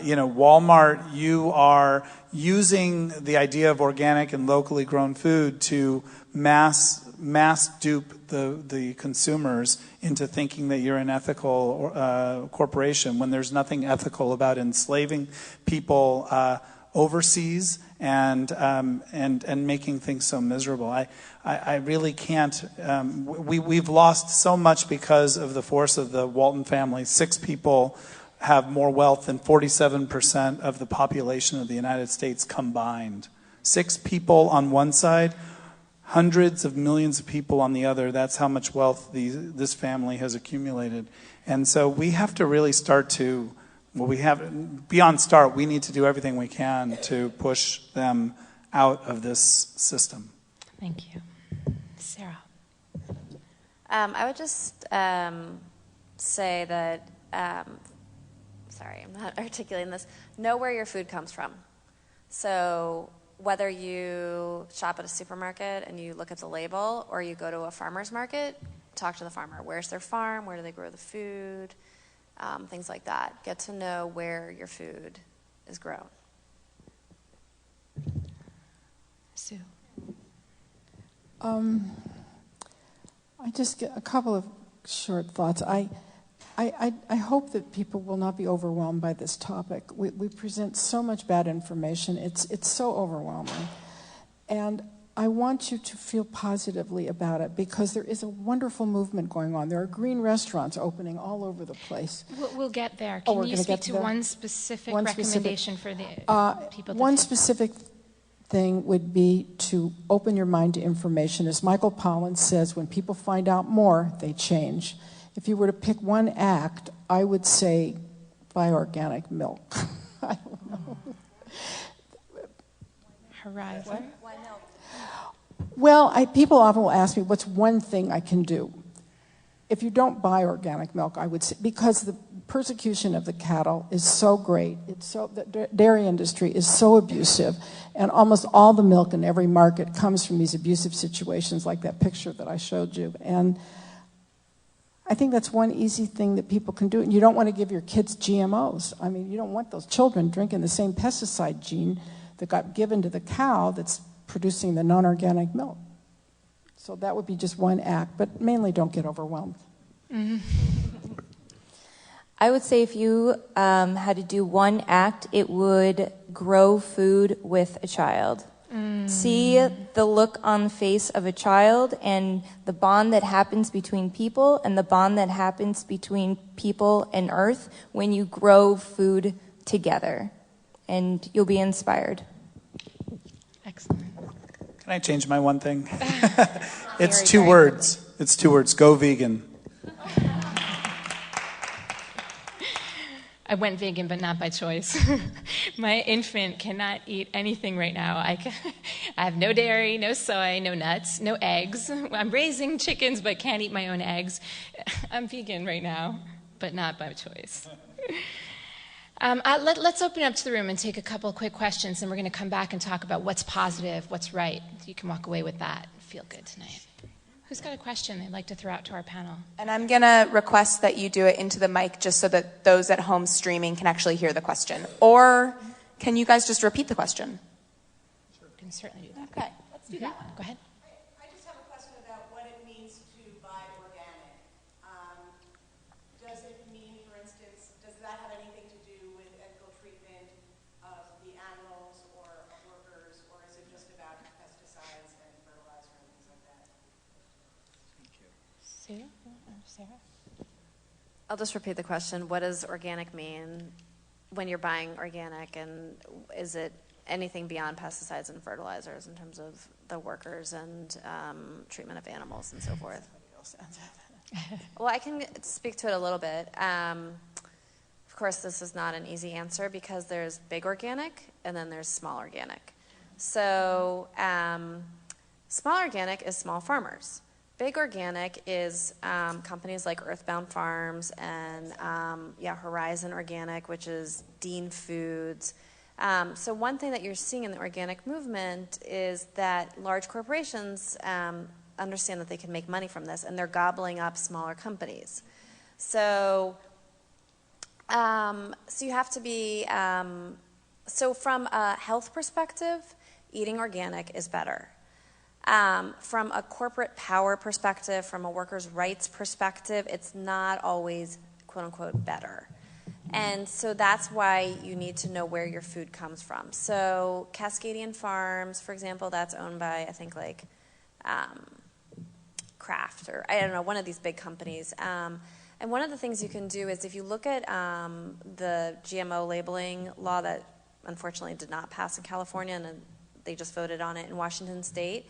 you know, Walmart, you are using the idea of organic and locally grown food to mass dupe the consumers into thinking that you're an ethical corporation when there's nothing ethical about enslaving people overseas and making things so miserable. I really can't. We've lost so much because of the force of the Walton family. 6 people have more wealth than 47% of the population of the United States combined. 6 people on one side, hundreds of millions of people on the other. That's how much wealth this family has accumulated. And so we have to really start to, we need to do everything we can to push them out of this system. Thank you. Sarah. I would just say that, sorry, I'm not articulating this, know where your food comes from. So whether you shop at a supermarket and you look at the label or you go to a farmer's market, talk to the farmer. Where's their farm? Where do they grow the food? Things like that. Get to know where your food is grown. Sue. I just get a couple of short thoughts. I hope that people will not be overwhelmed by this topic. We present so much bad information. It's so overwhelming. And I want you to feel positively about it because there is a wonderful movement going on. There are green restaurants opening all over the place. We'll get there. Oh, Can we're you gonna speak get to there? one specific One specific- recommendation for the people? One specific thing would be to open your mind to information. As Michael Pollan says, when people find out more, they change. If you were to pick one act, I would say buy organic milk. I don't know. Horizon. Well, people often will ask me, what's one thing I can do? If you don't buy organic milk, I would say, because the persecution of the cattle is so great, the dairy industry is so abusive, and almost all the milk in every market comes from these abusive situations like that picture that I showed you. And I think that's one easy thing that people can do. And you don't want to give your kids GMOs. I mean, you don't want those children drinking the same pesticide gene that got given to the cow that's producing the non-organic milk. So that would be just one act, but mainly don't get overwhelmed. Mm-hmm. I would say if you had to do one act, it would grow food with a child. See the look on the face of a child and the bond that happens between people and the bond that happens between people and earth when you grow food together. And you'll be inspired. Excellent. Can I change my one thing? It's two words. It's 2 words. Go vegan. I went vegan, but not by choice. My infant cannot eat anything right now. I have no dairy, no soy, no nuts, no eggs. I'm raising chickens, but can't eat my own eggs. I'm vegan right now, but not by choice. Let's open up to the room and take a couple quick questions, and we're going to come back and talk about what's positive, what's right. You can walk away with that. Feel good tonight. Who's got a question they'd like to throw out to our panel? And I'm going to request that you do it into the mic just so that those at home streaming can actually hear the question. Or can you guys just repeat the question? Sure. We can certainly do that. Okay, let's do that one. Go ahead. I just have a question about what it means to buy organic. Does it mean, for instance, does that have anything to do with ethical treatment of the animals or of workers, or is it just about pesticides and fertilizer and things like that? Sarah? I'll just repeat the question. What does organic mean when you're buying organic, and is it anything beyond pesticides and fertilizers in terms of the workers and treatment of animals and so forth? Well, I can speak to it a little bit. Of course, this is not an easy answer because there's big organic and then there's small organic. So small organic is small farmers. Big organic is companies like Earthbound Farms and Horizon Organic, which is Dean Foods. So one thing that you're seeing in the organic movement is that large corporations understand that they can make money from this, and they're gobbling up smaller companies. So you have to be, so from a health perspective, eating organic is better. From a corporate power perspective, from a workers' rights perspective, it's not always, quote unquote, better. And so that's why you need to know where your food comes from. So Cascadian Farms, for example, that's owned by, I think, like Kraft, or I don't know, one of these big companies. And one of the things you can do is if you look at the GMO labeling law that unfortunately did not pass in California, and they just voted on it in Washington State.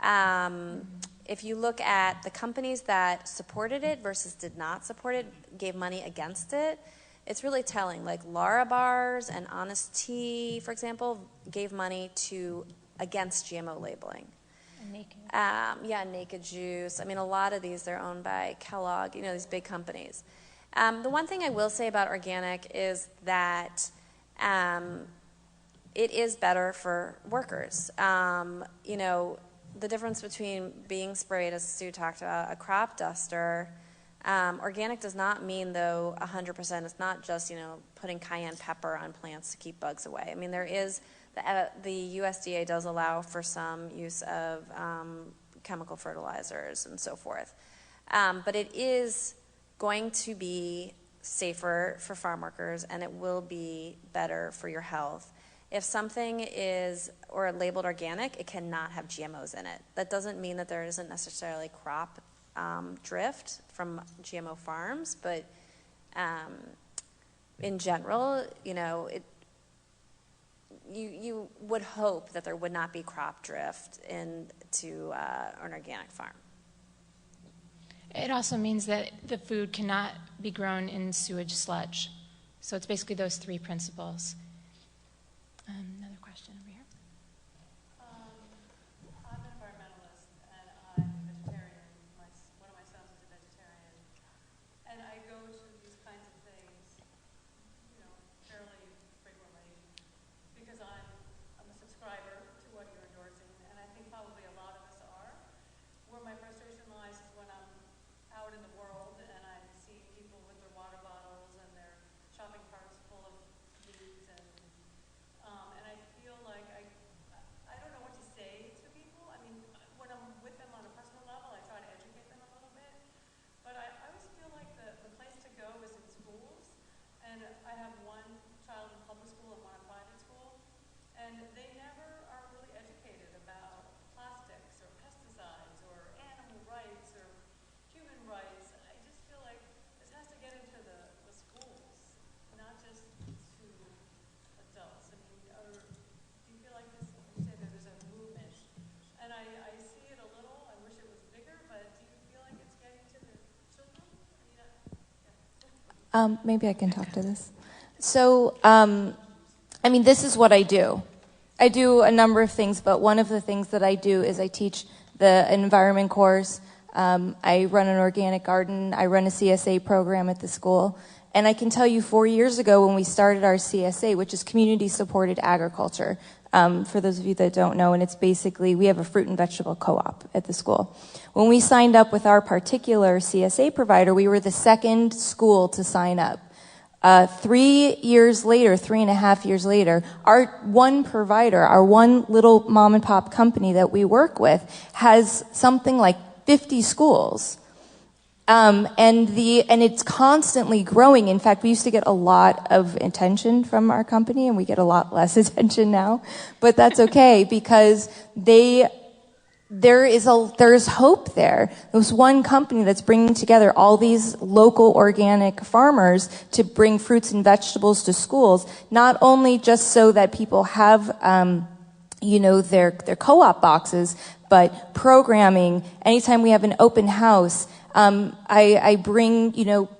If you look at the companies that supported it versus did not support it, gave money against it, it's really telling. Like Lara Bars and Honest Tea, for example, gave money against GMO labeling. Naked. Naked Juice. I mean, a lot of these, they're owned by Kellogg, these big companies. The one thing I will say about organic is that it is better for workers. The difference between being sprayed, as Sue talked about, a crop duster, organic does not mean, though, 100%. It's not just, putting cayenne pepper on plants to keep bugs away. I mean, there is, the USDA does allow for some use of chemical fertilizers and so forth. But it is going to be safer for farm workers, and it will be better for your health. If something is or labeled organic, it cannot have GMOs in it. That doesn't mean that there isn't necessarily crop drift from GMO farms, but in general, you would hope that there would not be crop drift into an organic farm. It also means that the food cannot be grown in sewage sludge. So it's basically those three principles. Another question over here. I'm an environmentalist, and I'm a vegetarian. One of my sons is a vegetarian. And I go to these kinds of things, fairly frequently, because I'm a subscriber to what you're endorsing, and I think probably a lot of us are. Where my frustration lies is when I'm out in the world and I see people with their water bottles and their shopping carts full of meat, and I feel like I don't know what to say to people. I mean, when I'm with them on a personal level, I try to educate them a little bit, but I always feel like the place to go is in schools, and I have one child in public school and one in private school, and they never are really educated about plastics or pesticides or animal rights or human rights. I just feel like this has to get into the schools, not just to adults. I mean, or do you feel like this? You say that there's a movement, and I see it a little. I wish it was bigger, but do you feel like it's getting to the children? Maybe I can talk to this. So, this is what I do. I do a number of things, but one of the things that I do is I teach the environment course. I run an organic garden. I run a CSA program at the school. And I can tell you 4 years ago when we started our CSA, which is community-supported agriculture, for those of you that don't know, and it's basically, we have a fruit and vegetable co-op at the school. When we signed up with our particular CSA provider, we were the second school to sign up. 3 years later, 3.5 years later, our one provider, our one little mom and pop company that we work with has something like 50 schools. And it's constantly growing. In fact, we used to get a lot of attention from our company, and we get a lot less attention now. But that's okay, because there's hope there. There's one company that's bringing together all these local organic farmers to bring fruits and vegetables to schools, not only just so that people have, their co-op boxes, but programming. Anytime we have an open house, I bring,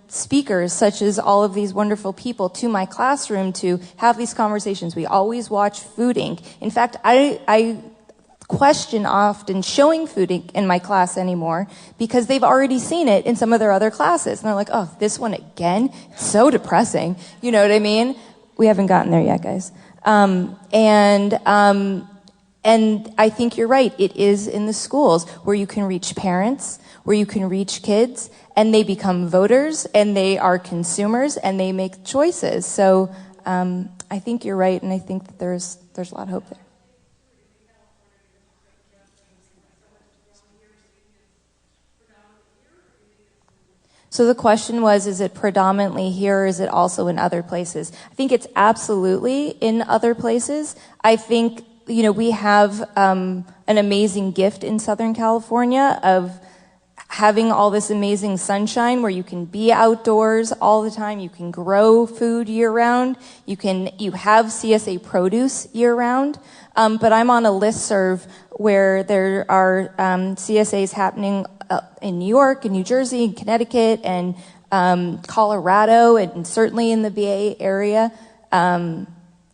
speakers such as all of these wonderful people to my classroom to have these conversations. We always watch Food Inc. In fact, I question often showing Food Inc. in my class anymore because they've already seen it in some of their other classes. And they're like, oh, this one again? It's so depressing. You know what I mean? We haven't gotten there yet, guys. And I think you're right. It is in the schools where you can reach parents, where you can reach kids, and they become voters, and they are consumers, and they make choices. So I think you're right, and I think that there's a lot of hope there. So the question was, is it predominantly here, or is it also in other places? I think it's absolutely in other places. I think, we have an amazing gift in Southern California of having all this amazing sunshine where you can be outdoors all the time. You can grow food year round. You have CSA produce year round. But I'm on a listserv where there are CSAs happening in New York and New Jersey and Connecticut and Colorado and certainly in the Bay Area. I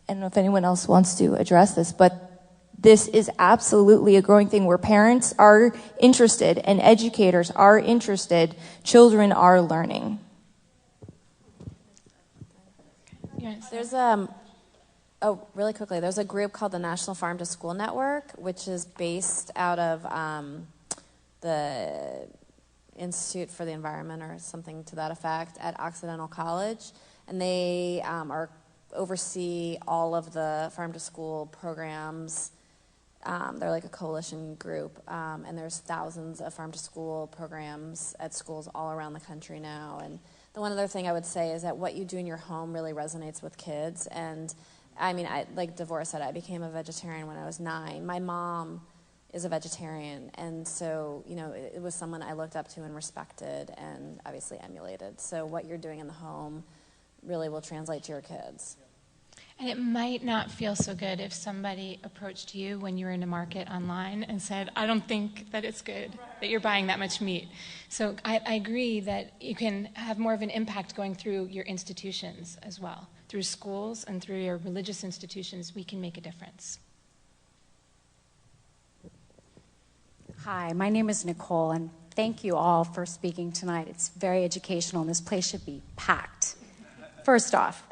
don't know if anyone else wants to address this, but this is absolutely a growing thing where parents are interested and educators are interested. Children are learning. There's really quickly, there's a group called the National Farm to School Network, which is based out of the Institute for the Environment or something to that effect at Occidental College, and they oversee all of the farm to school programs They're like a coalition group, and there's thousands of farm-to-school programs at schools all around the country now. And the one other thing I would say is that what you do in your home really resonates with kids. And I mean, like Devorah said, I became a vegetarian when I was 9. My mom is a vegetarian, and so, you know, it was someone I looked up to and respected and obviously emulated. So what you're doing in the home really will translate to your kids. And it might not feel so good if somebody approached you when you were in a market online and said, I don't think that it's good that you're buying that much meat. So I agree that you can have more of an impact going through your institutions as well. Through schools and through your religious institutions, we can make a difference. Hi, my name is Nicole, and thank you all for speaking tonight. It's very educational, and this place should be packed. First off,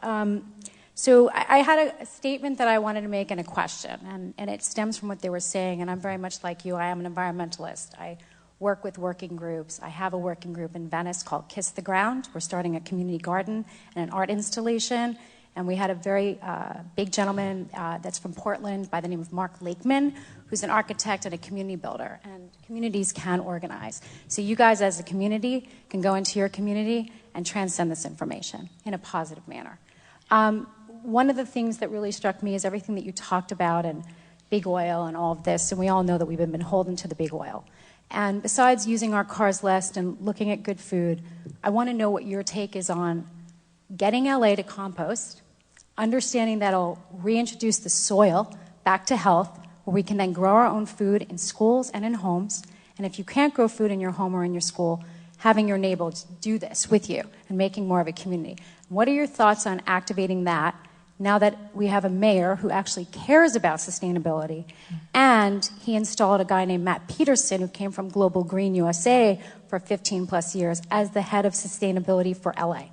so I had a statement that I wanted to make and a question, and it stems from what they were saying, and I'm very much like you. I am an environmentalist. I work with working groups. I have a working group in Venice called Kiss the Ground. We're starting a community garden and an art installation, and we had a very big gentleman that's from Portland by the name of Mark Lakeman, who's an architect and a community builder, and communities can organize. So you guys as a community can go into your community and transcend this information in a positive manner. One of the things that really struck me is everything that you talked about and big oil and all of this, and we all know that we've been beholden to the big oil. And besides using our cars less and looking at good food, I want to know what your take is on getting LA to compost, understanding that it'll reintroduce the soil back to health, where we can then grow our own food in schools and in homes. And if you can't grow food in your home or in your school, having your neighbors do this with you and making more of a community. What are your thoughts on activating that now that we have a mayor who actually cares about sustainability? And he installed a guy named Matt Peterson, who came from Global Green USA for 15 plus years, as the head of sustainability for LA.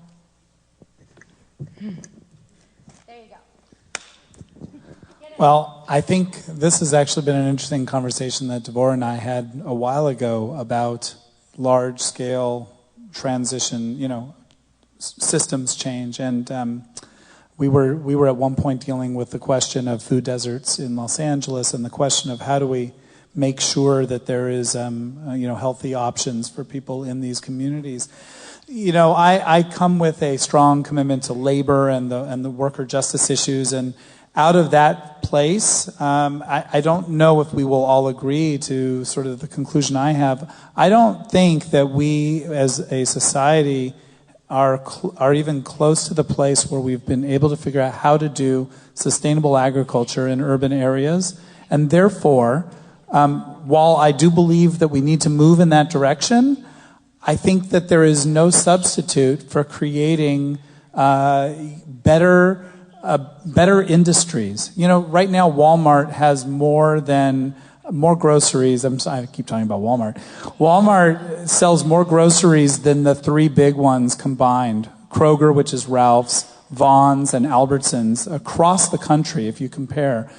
Well, I think this has actually been an interesting conversation that Devorah and I had a while ago about large-scale transition, you know, systems change. And we were at one point dealing with the question of food deserts in Los Angeles and the question of how do we make sure that there is, you know, healthy options for people in these communities. You know, I come with a strong commitment to labor and the worker justice issues, and out of that place, I don't know if we will all agree to sort of the conclusion I have. I don't think that we as a society are even close to the place where we've been able to figure out how to do sustainable agriculture in urban areas. And therefore, while I do believe that we need to move in that direction, I think that there is no substitute for creating better industries. You know, right now Walmart has more groceries. I keep talking about Walmart. Walmart sells more groceries than the 3 big ones combined. Kroger, which is Ralph's, Vons, and Albertsons. Across the country, if you compare,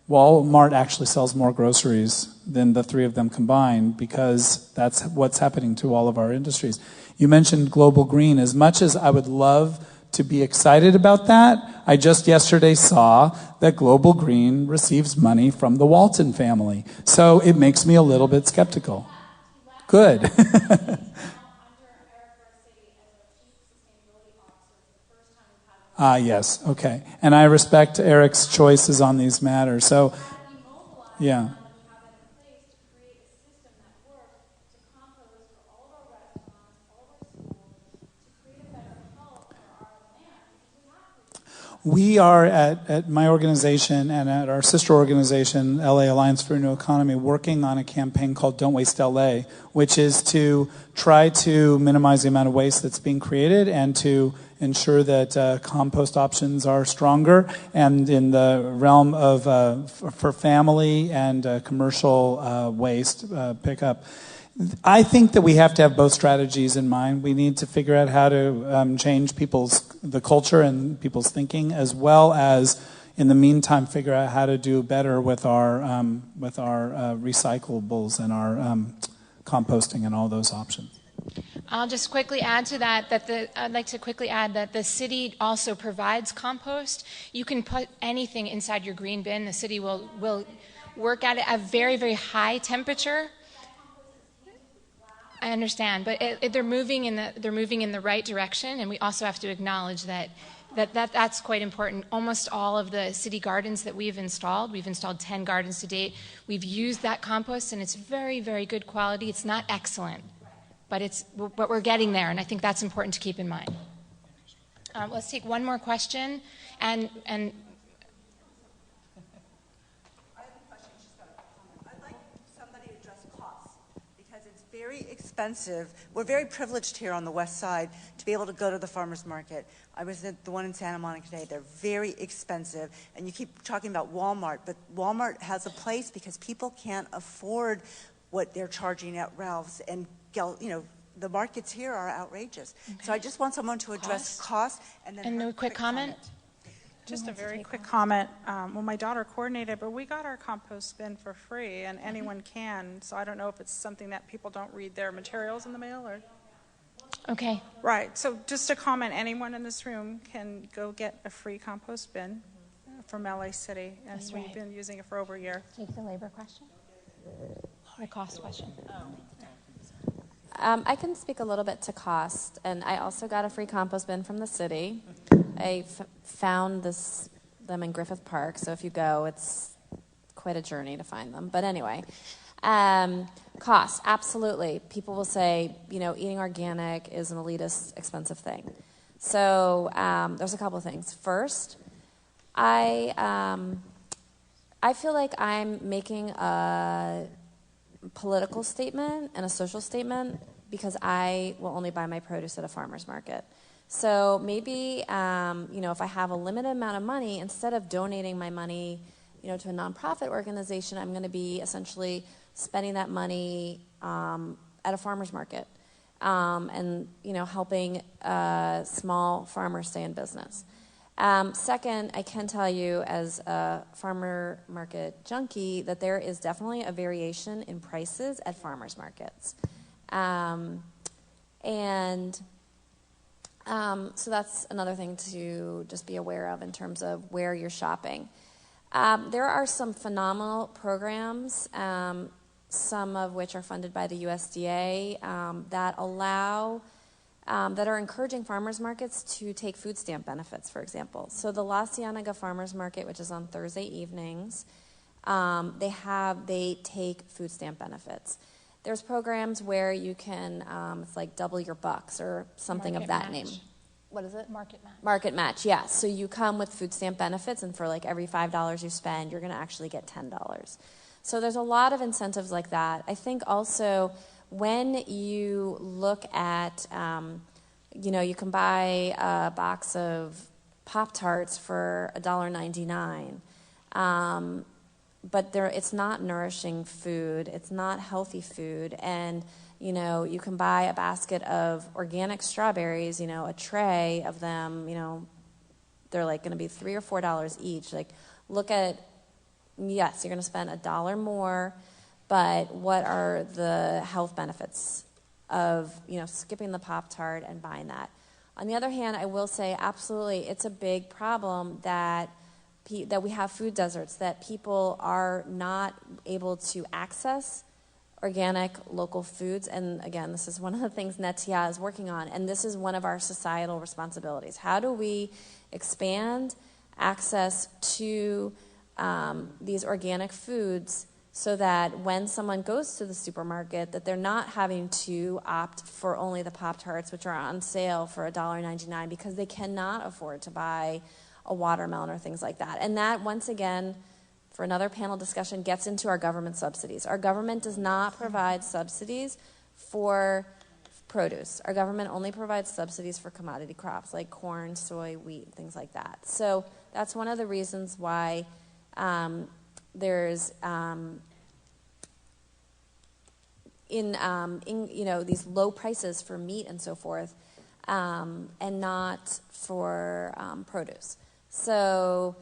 Walmart actually sells more groceries than the 3 of them combined, because that's what's happening to all of our industries. You mentioned Global Green. As much as I would love to be excited about that, I just yesterday saw that Global Green receives money from the Walton family. So it makes me a little bit skeptical. Good. Yes, okay. And I respect Eric's choices on these matters. So, yeah. We are at my organization and at our sister organization, LA Alliance for a New Economy, working on a campaign called Don't Waste LA, which is to try to minimize the amount of waste that's being created and to ensure that compost options are stronger, and in the realm of for family and commercial waste pickup. I think that we have to have both strategies in mind. We need to figure out how to change the culture and people's thinking, as well as, in the meantime, figure out how to do better with our recyclables and our composting and all those options. I'll just quickly add to that I'd like to quickly add that the city also provides compost. You can put anything inside your green bin. The city will work at it at very, very high temperature. I understand, but they're moving in the right direction, and we also have to acknowledge that's quite important. Almost all of the city gardens that we've installed 10 gardens to date. We've used that compost, and it's very, very good quality. It's not excellent, but we're getting there, and I think that's important to keep in mind. Let's take one more question, and very expensive. We're very privileged here on the west side to be able to go to the farmers market. I was at the one in Santa Monica today. They're very expensive. And you keep talking about Walmart, but Walmart has a place because people can't afford what they're charging at Ralph's. And, the markets here are outrageous. Okay. So I just want someone to address cost. And a quick comment. Just a very quick comment. Well, my daughter coordinated, but we got our compost bin for free, and anyone can. So I don't know if it's something that people don't read their materials in the mail or. Okay. Right. So just a comment: anyone in this room can go get a free compost bin from LA City, and That's we've right. been using it for over a year. Take the labor question. The cost question. I can speak a little bit to cost, and I also got a free compost bin from the city. I found them in Griffith Park, so if you go, it's quite a journey to find them. But anyway, cost, absolutely. People will say, eating organic is an elitist, expensive thing. So there's a couple of things. First, I feel like I'm making a political statement and a social statement because I will only buy my produce at a farmer's market. So maybe, if I have a limited amount of money, instead of donating my money, to a nonprofit organization, I'm going to be essentially spending that money at a farmer's market and, helping small farmers stay in business. Second, I can tell you as a farmer market junkie that there is definitely a variation in prices at farmers markets. So that's another thing to just be aware of in terms of where you're shopping. There are some phenomenal programs, some of which are funded by the USDA, that are encouraging farmers markets to take food stamp benefits, for example. So the La Cienega Farmers Market, which is on Thursday evenings, they take food stamp benefits. There's programs where you can, it's like double your bucks or something of that name. What is it? Market match. Market match, yeah. So you come with food stamp benefits, and for like every $5 you spend, you're going to actually get $10. So there's a lot of incentives like that. I think also when you look at, you can buy a box of Pop-Tarts for $1.99. But it's not nourishing food. It's not healthy food. And, you can buy a basket of organic strawberries, a tray of them, they're like going to be $3 or $4 each. Like, look at, yes, you're going to spend $1 more, but what are the health benefits of, skipping the Pop-Tart and buying that? On the other hand, I will say, absolutely, it's a big problem that we have food deserts, that people are not able to access organic local foods. And again, this is one of the things Netia is working on, and this is one of our societal responsibilities. How do we expand access to these organic foods so that when someone goes to the supermarket, that they're not having to opt for only the Pop-Tarts, which are on sale for $1.99 because they cannot afford to buy a watermelon or things like that. And that, once again, for another panel discussion, gets into our government subsidies. Our government does not provide subsidies for produce. Our government only provides subsidies for commodity crops like corn, soy, wheat, things like that. So that's one of the reasons why there's these low prices for meat and so forth, and not for produce. So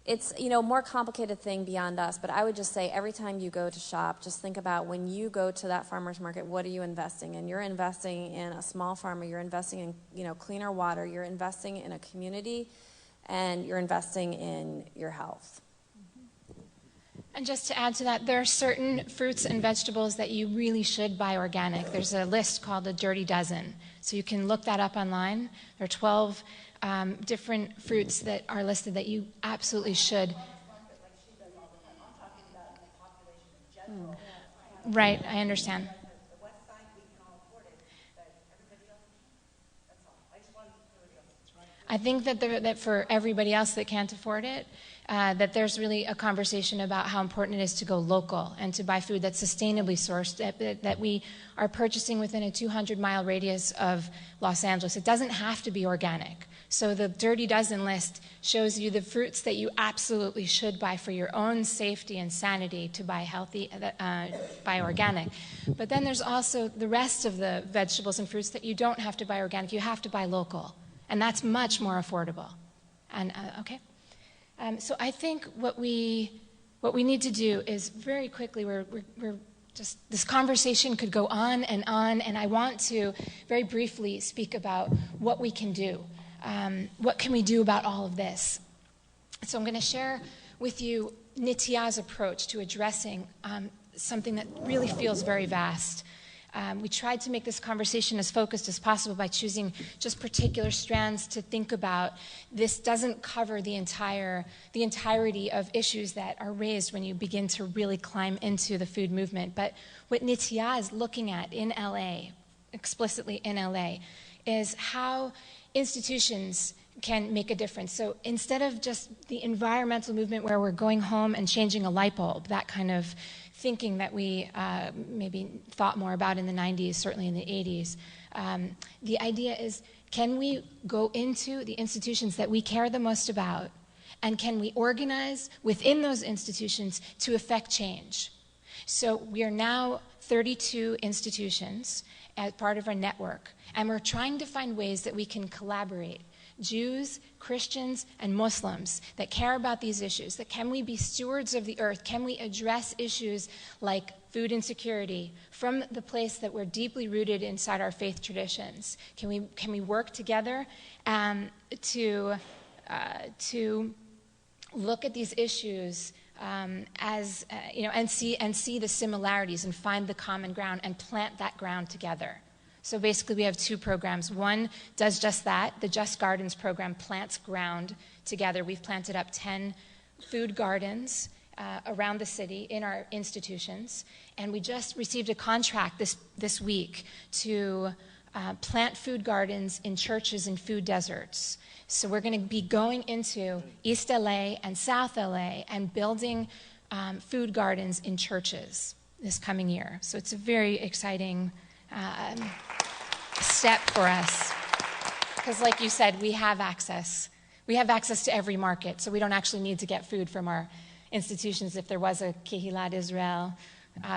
it's, a more complicated thing beyond us, but I would just say every time you go to shop, just think about when you go to that farmer's market, what are you investing in? You're investing in a small farmer, you're investing in, cleaner water, you're investing in a community, and you're investing in your health. And just to add to that, there are certain fruits and vegetables that you really should buy organic. There's a list called the Dirty Dozen. So you can look that up online. There are 12 different fruits that are listed that you absolutely should. Right, I understand. I think that for everybody else that can't afford it, that there's really a conversation about how important it is to go local and to buy food that's sustainably sourced, that we are purchasing within a 200-mile radius of Los Angeles. It doesn't have to be organic. So the Dirty Dozen list shows you the fruits that you absolutely should buy for your own safety and sanity to buy healthy, buy organic. But then there's also the rest of the vegetables and fruits that you don't have to buy organic. You have to buy local. And that's much more affordable. And okay. So I think what we need to do is very quickly, we're just, this conversation could go on, and I want to very briefly speak about what we can do. What can we do about all of this? So I'm going to share with you Nitya's approach to addressing something that really feels very vast. We tried to make this conversation as focused as possible by choosing just particular strands to think about. This doesn't cover the entirety of issues that are raised when you begin to really climb into the food movement. But what Nitya is looking at in LA, explicitly in LA, is how institutions can make a difference. So instead of just the environmental movement where we're going home and changing a light bulb, that kind of thinking that we maybe thought more about in the 90s, certainly in the 80s. The idea is, can we go into the institutions that we care the most about, and can we organize within those institutions to effect change? So we are now 32 institutions as part of our network, and we're trying to find ways that we can collaborate. Jews, Christians, and Muslims that care about these issues, that can we be stewards of the earth? Can we address issues like food insecurity from the place that we're deeply rooted inside our faith traditions? Can we work together to look at these issues and see the similarities and find the common ground and plant that ground together? So basically we have two programs. One does just that. The Just Gardens program plants ground together. We've planted up 10 food gardens around the city in our institutions. And we just received a contract this week to plant food gardens in churches and food deserts. So we're going to be going into East LA and South LA and building food gardens in churches this coming year. So it's a very exciting step for us, because like you said, we have access to every market, so we don't actually need to get food from our institutions. If there was a Kehilat Israel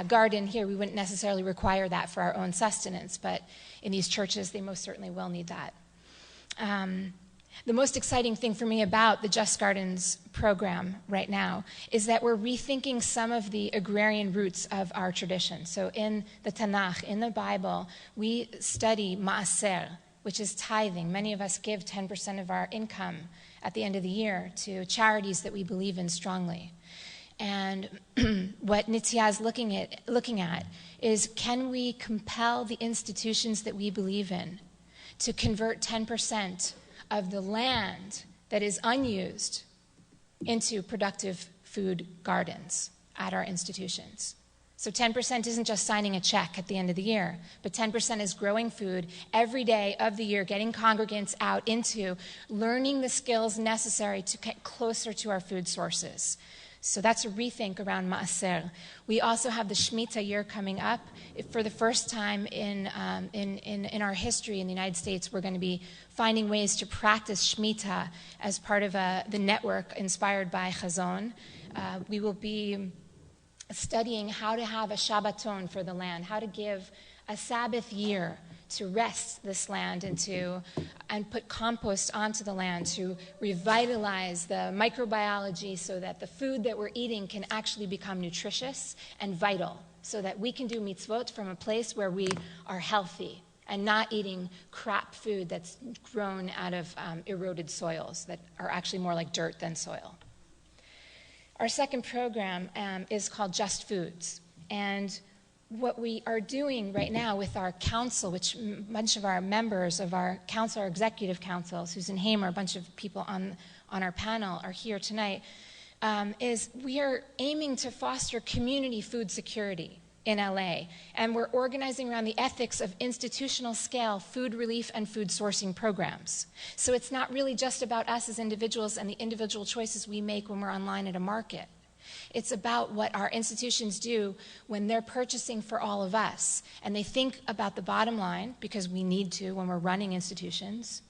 garden here, we wouldn't necessarily require that for our own sustenance, but in these churches they most certainly will need that. The most exciting thing for me about the Just Gardens program right now is that we're rethinking some of the agrarian roots of our tradition. So in the Tanakh, in the Bible, we study Ma'aser, which is tithing. Many of us give 10% of our income at the end of the year to charities that we believe in strongly. And what Nitya is looking at is, can we compel the institutions that we believe in to convert 10% of the land that is unused into productive food gardens at our institutions? So 10% isn't just signing a check at the end of the year, but 10% is growing food every day of the year, getting congregants out into learning the skills necessary to get closer to our food sources. So that's a rethink around Ma'aser. We also have the Shemitah year coming up. For the first time in our history in the United States, we're going to be finding ways to practice Shemitah as part of the network inspired by Chazon. We will be studying how to have a Shabbaton for the land, how to give a Sabbath year to rest this land and put compost onto the land, to revitalize the microbiology so that the food that we're eating can actually become nutritious and vital, so that we can do mitzvot from a place where we are healthy and not eating crap food that's grown out of eroded soils that are actually more like dirt than soil. Our second program is called Just Foods. And what we are doing right now with our council, which a bunch of our members of our council, our executive council, Susan Hamer, a bunch of people on our panel are here tonight, is we are aiming to foster community food security in LA. And we're organizing around the ethics of institutional scale food relief and food sourcing programs. So it's not really just about us as individuals and the individual choices we make when we're online at a market. It's about what our institutions do when they're purchasing for all of us. And they think about the bottom line, because we need to when we're running institutions.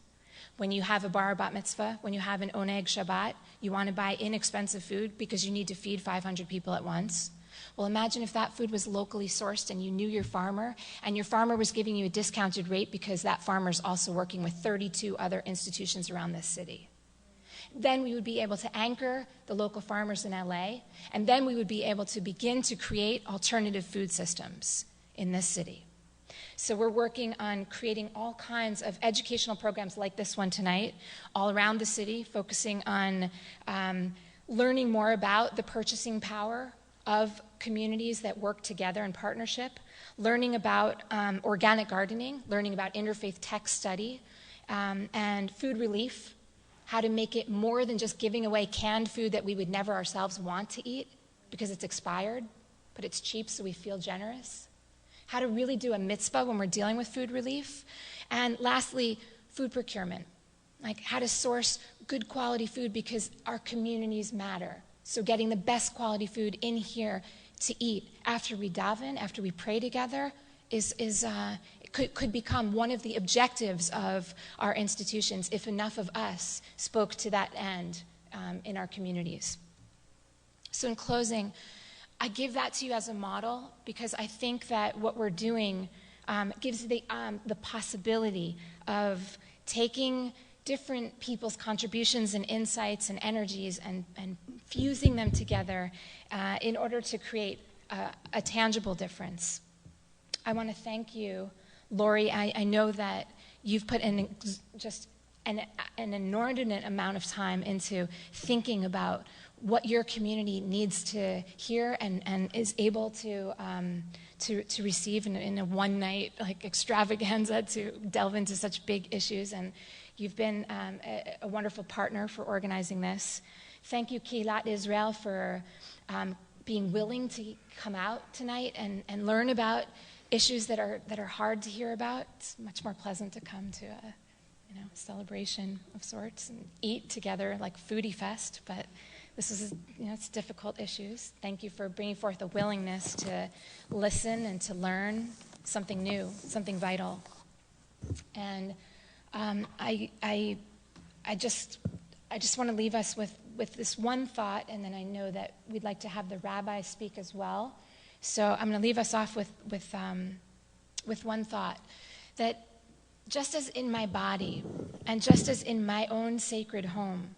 When you have a bar bat mitzvah, when you have an oneg Shabbat, you want to buy inexpensive food because you need to feed 500 people at once. Well, imagine if that food was locally sourced and you knew your farmer, and your farmer was giving you a discounted rate because that farmer is also working with 32 other institutions around this city. Then we would be able to anchor the local farmers in LA, and then we would be able to begin to create alternative food systems in this city. So we're working on creating all kinds of educational programs like this one tonight, all around the city, focusing on learning more about the purchasing power of communities that work together in partnership, learning about organic gardening, learning about interfaith tech study, and food relief, how to make it more than just giving away canned food that we would never ourselves want to eat because it's expired, but it's cheap so we feel generous. How to really do a mitzvah when we're dealing with food relief. And lastly, food procurement, like how to source good quality food because our communities matter. So getting the best quality food in here to eat after we daven, after we pray together, could become one of the objectives of our institutions if enough of us spoke to that end in our communities. So in closing, I give that to you as a model because I think that what we're doing gives the possibility of taking different people's contributions and insights and energies and fusing them together in order to create a tangible difference. I want to thank you, Lori. I know that you've put in just an inordinate amount of time into thinking about what your community needs to hear and is able to receive in a one-night like extravaganza to delve into such big issues. And you've been a wonderful partner for organizing this. Thank you, Keilat Israel, for being willing to come out tonight and learn about issues that are hard to hear about. It's much more pleasant to come to a celebration of sorts and eat together like Foodie Fest, but this is, it's difficult issues. Thank you for bringing forth a willingness to listen and to learn something new, something vital. And I just want to leave us with this one thought, and then I know that we'd like to have the rabbi speak as well. So I'm going to leave us off with one thought, that just as in my body, and just as in my own sacred home,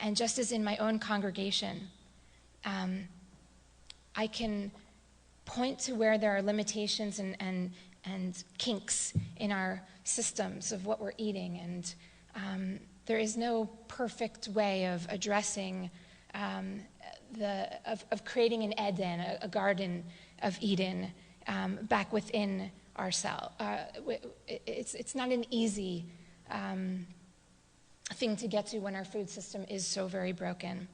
and just as in my own congregation, I can point to where there are limitations and kinks in our systems of what we're eating, and there is no perfect way of addressing of creating an Eden, a garden of Eden, back within ourselves. It's not an easy thing to get to when our food system is so very broken.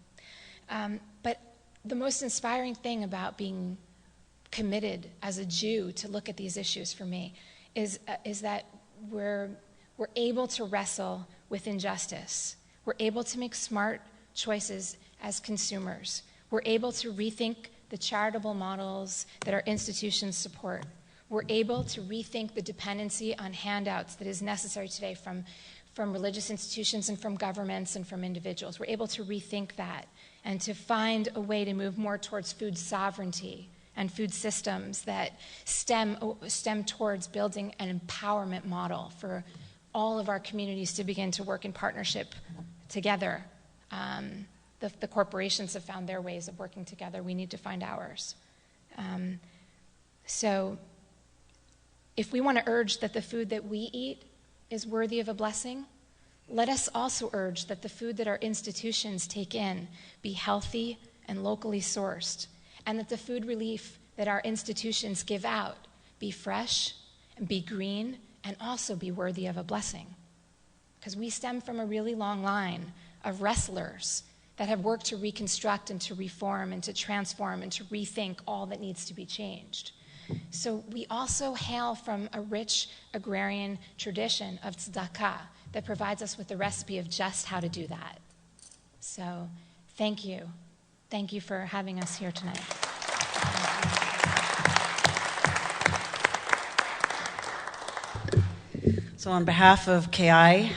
But the most inspiring thing about being committed as a Jew to look at these issues for me is that we're able to wrestle with injustice. We're able to make smart choices as consumers. We're able to rethink the charitable models that our institutions support. We're able to rethink the dependency on handouts that is necessary today from religious institutions and from governments and from individuals. We're able to rethink that and to find a way to move more towards food sovereignty and food systems that stem towards building an empowerment model for all of our communities to begin to work in partnership together. The corporations have found their ways of working together. We need to find ours. So if we want to urge that the food that we eat is worthy of a blessing, let us also urge that the food that our institutions take in be healthy and locally sourced, and that the food relief that our institutions give out be fresh and be green and also be worthy of a blessing. Because we stem from a really long line of wrestlers that have worked to reconstruct and to reform and to transform and to rethink all that needs to be changed. So we also hail from a rich agrarian tradition of tzedakah that provides us with the recipe of just how to do that. So thank you. Thank you for having us here tonight. So on behalf of KI,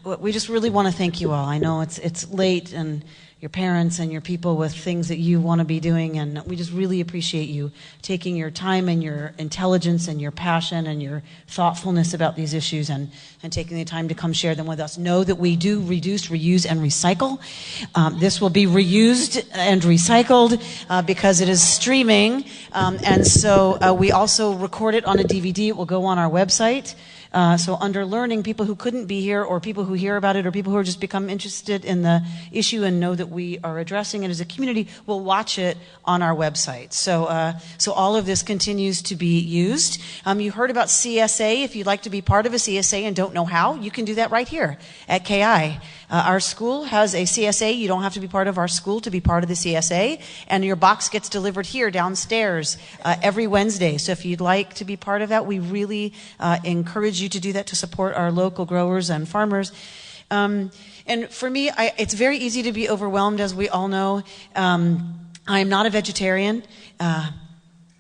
we just really want to thank you all. I know it's late, and your parents and your people with things that you want to be doing, and we just really appreciate you taking your time and your intelligence and your passion and your thoughtfulness about these issues and taking the time to come share them with us. Know that we do reduce, reuse, and recycle. This will be reused and recycled because it is streaming, and so we also record it on a DVD. It will go on our website. So under learning, people who couldn't be here or people who hear about it or people who are just become interested in the issue and know that we are addressing it as a community will watch it on our website. So so all of this continues to be used. You heard about CSA. If you'd like to be part of a CSA and don't know how, you can do that right here at KI. Our school has a CSA. You don't have to be part of our school to be part of the CSA. And your box gets delivered here downstairs every Wednesday. So if you'd like to be part of that, we really encourage you to do that to support our local growers and farmers. And for me, it's very easy to be overwhelmed, as we all know. I am not a vegetarian.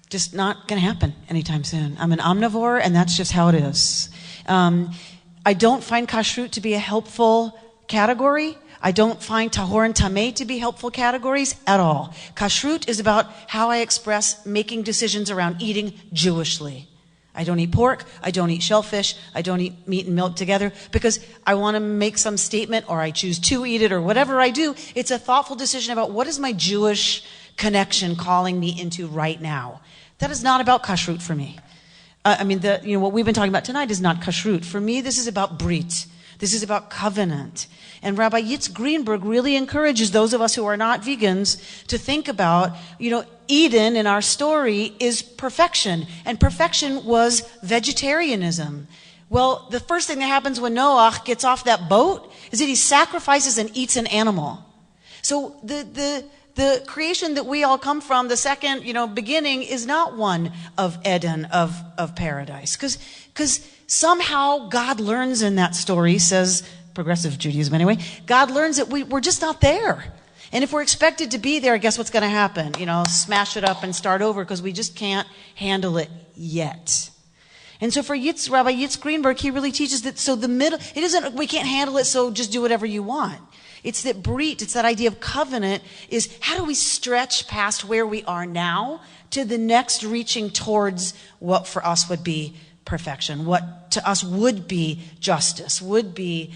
Just not going to happen anytime soon. I'm an omnivore, and that's just how it is. I don't find kashrut to be a helpful category. I don't find tahor and tameh to be helpful categories at all. Kashrut is about how I express making decisions around eating Jewishly. I don't eat pork, I don't eat shellfish, I don't eat meat and milk together because I want to make some statement, or I choose to eat it, or whatever I do. It's a thoughtful decision about what is my Jewish connection calling me into right now. That is not about kashrut for me. What we've been talking about tonight is not kashrut. For me, this is about brit. This is about covenant. And Rabbi Yitz Greenberg really encourages those of us who are not vegans to think about, Eden in our story is perfection. And perfection was vegetarianism. Well, the first thing that happens when Noah gets off that boat is that he sacrifices and eats an animal. So the creation that we all come from, the second, beginning, is not one of Eden, of paradise. Because somehow God learns in that story, says progressive Judaism anyway, God learns that we're just not there. And if we're expected to be there, guess what's going to happen? Smash it up and start over because we just can't handle it yet. And so for Rabbi Yitz Greenberg, he really teaches that, so the middle, it isn't, we can't handle it, so just do whatever you want. It's that brit, it's that idea of covenant, is how do we stretch past where we are now to the next reaching towards what for us would be perfection, what to us would be justice, would be,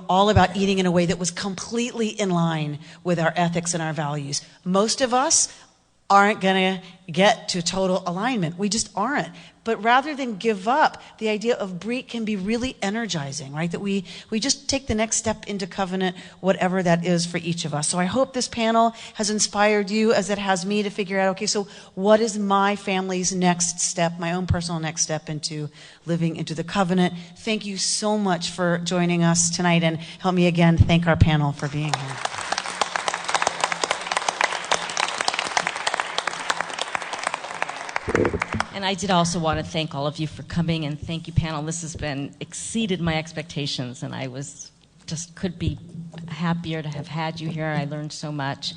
all about eating in a way that was completely in line with our ethics and our values. Most of us aren't going to get to total alignment. We just aren't. But rather than give up, the idea of brit can be really energizing, right? That we just take the next step into covenant, whatever that is for each of us. So I hope this panel has inspired you as it has me to figure out, okay, so what is my family's next step, my own personal next step into living into the covenant? Thank you so much for joining us tonight, and help me again thank our panel for being here. And I did also want to thank all of you for coming, and thank you, panel. This has exceeded my expectations, and I could be happier to have had you here. I learned so much.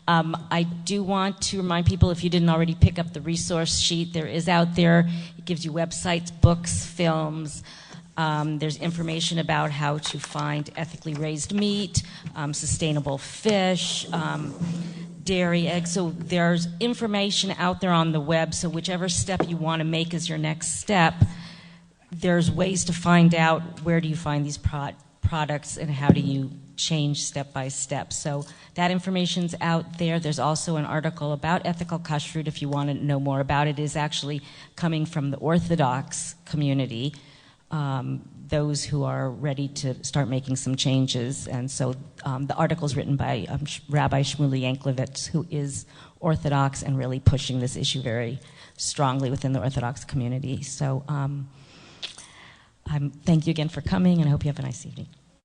I do want to remind people, if you didn't already pick up the resource sheet, there is out there. It gives you websites, books, films. There's information about how to find ethically raised meat, sustainable fish, dairy, eggs. So there's information out there on the web. So whichever step you want to make as your next step, there's ways to find out where do you find these products and how do you change step by step. So that information's out there. There's also an article about ethical kashrut if you want to know more about it. It is actually coming from the Orthodox community. those who are ready to start making some changes. And so the article is written by Rabbi Shmuley Yanklowitz, who is Orthodox and really pushing this issue very strongly within the Orthodox community. So thank you again for coming, and I hope you have a nice evening.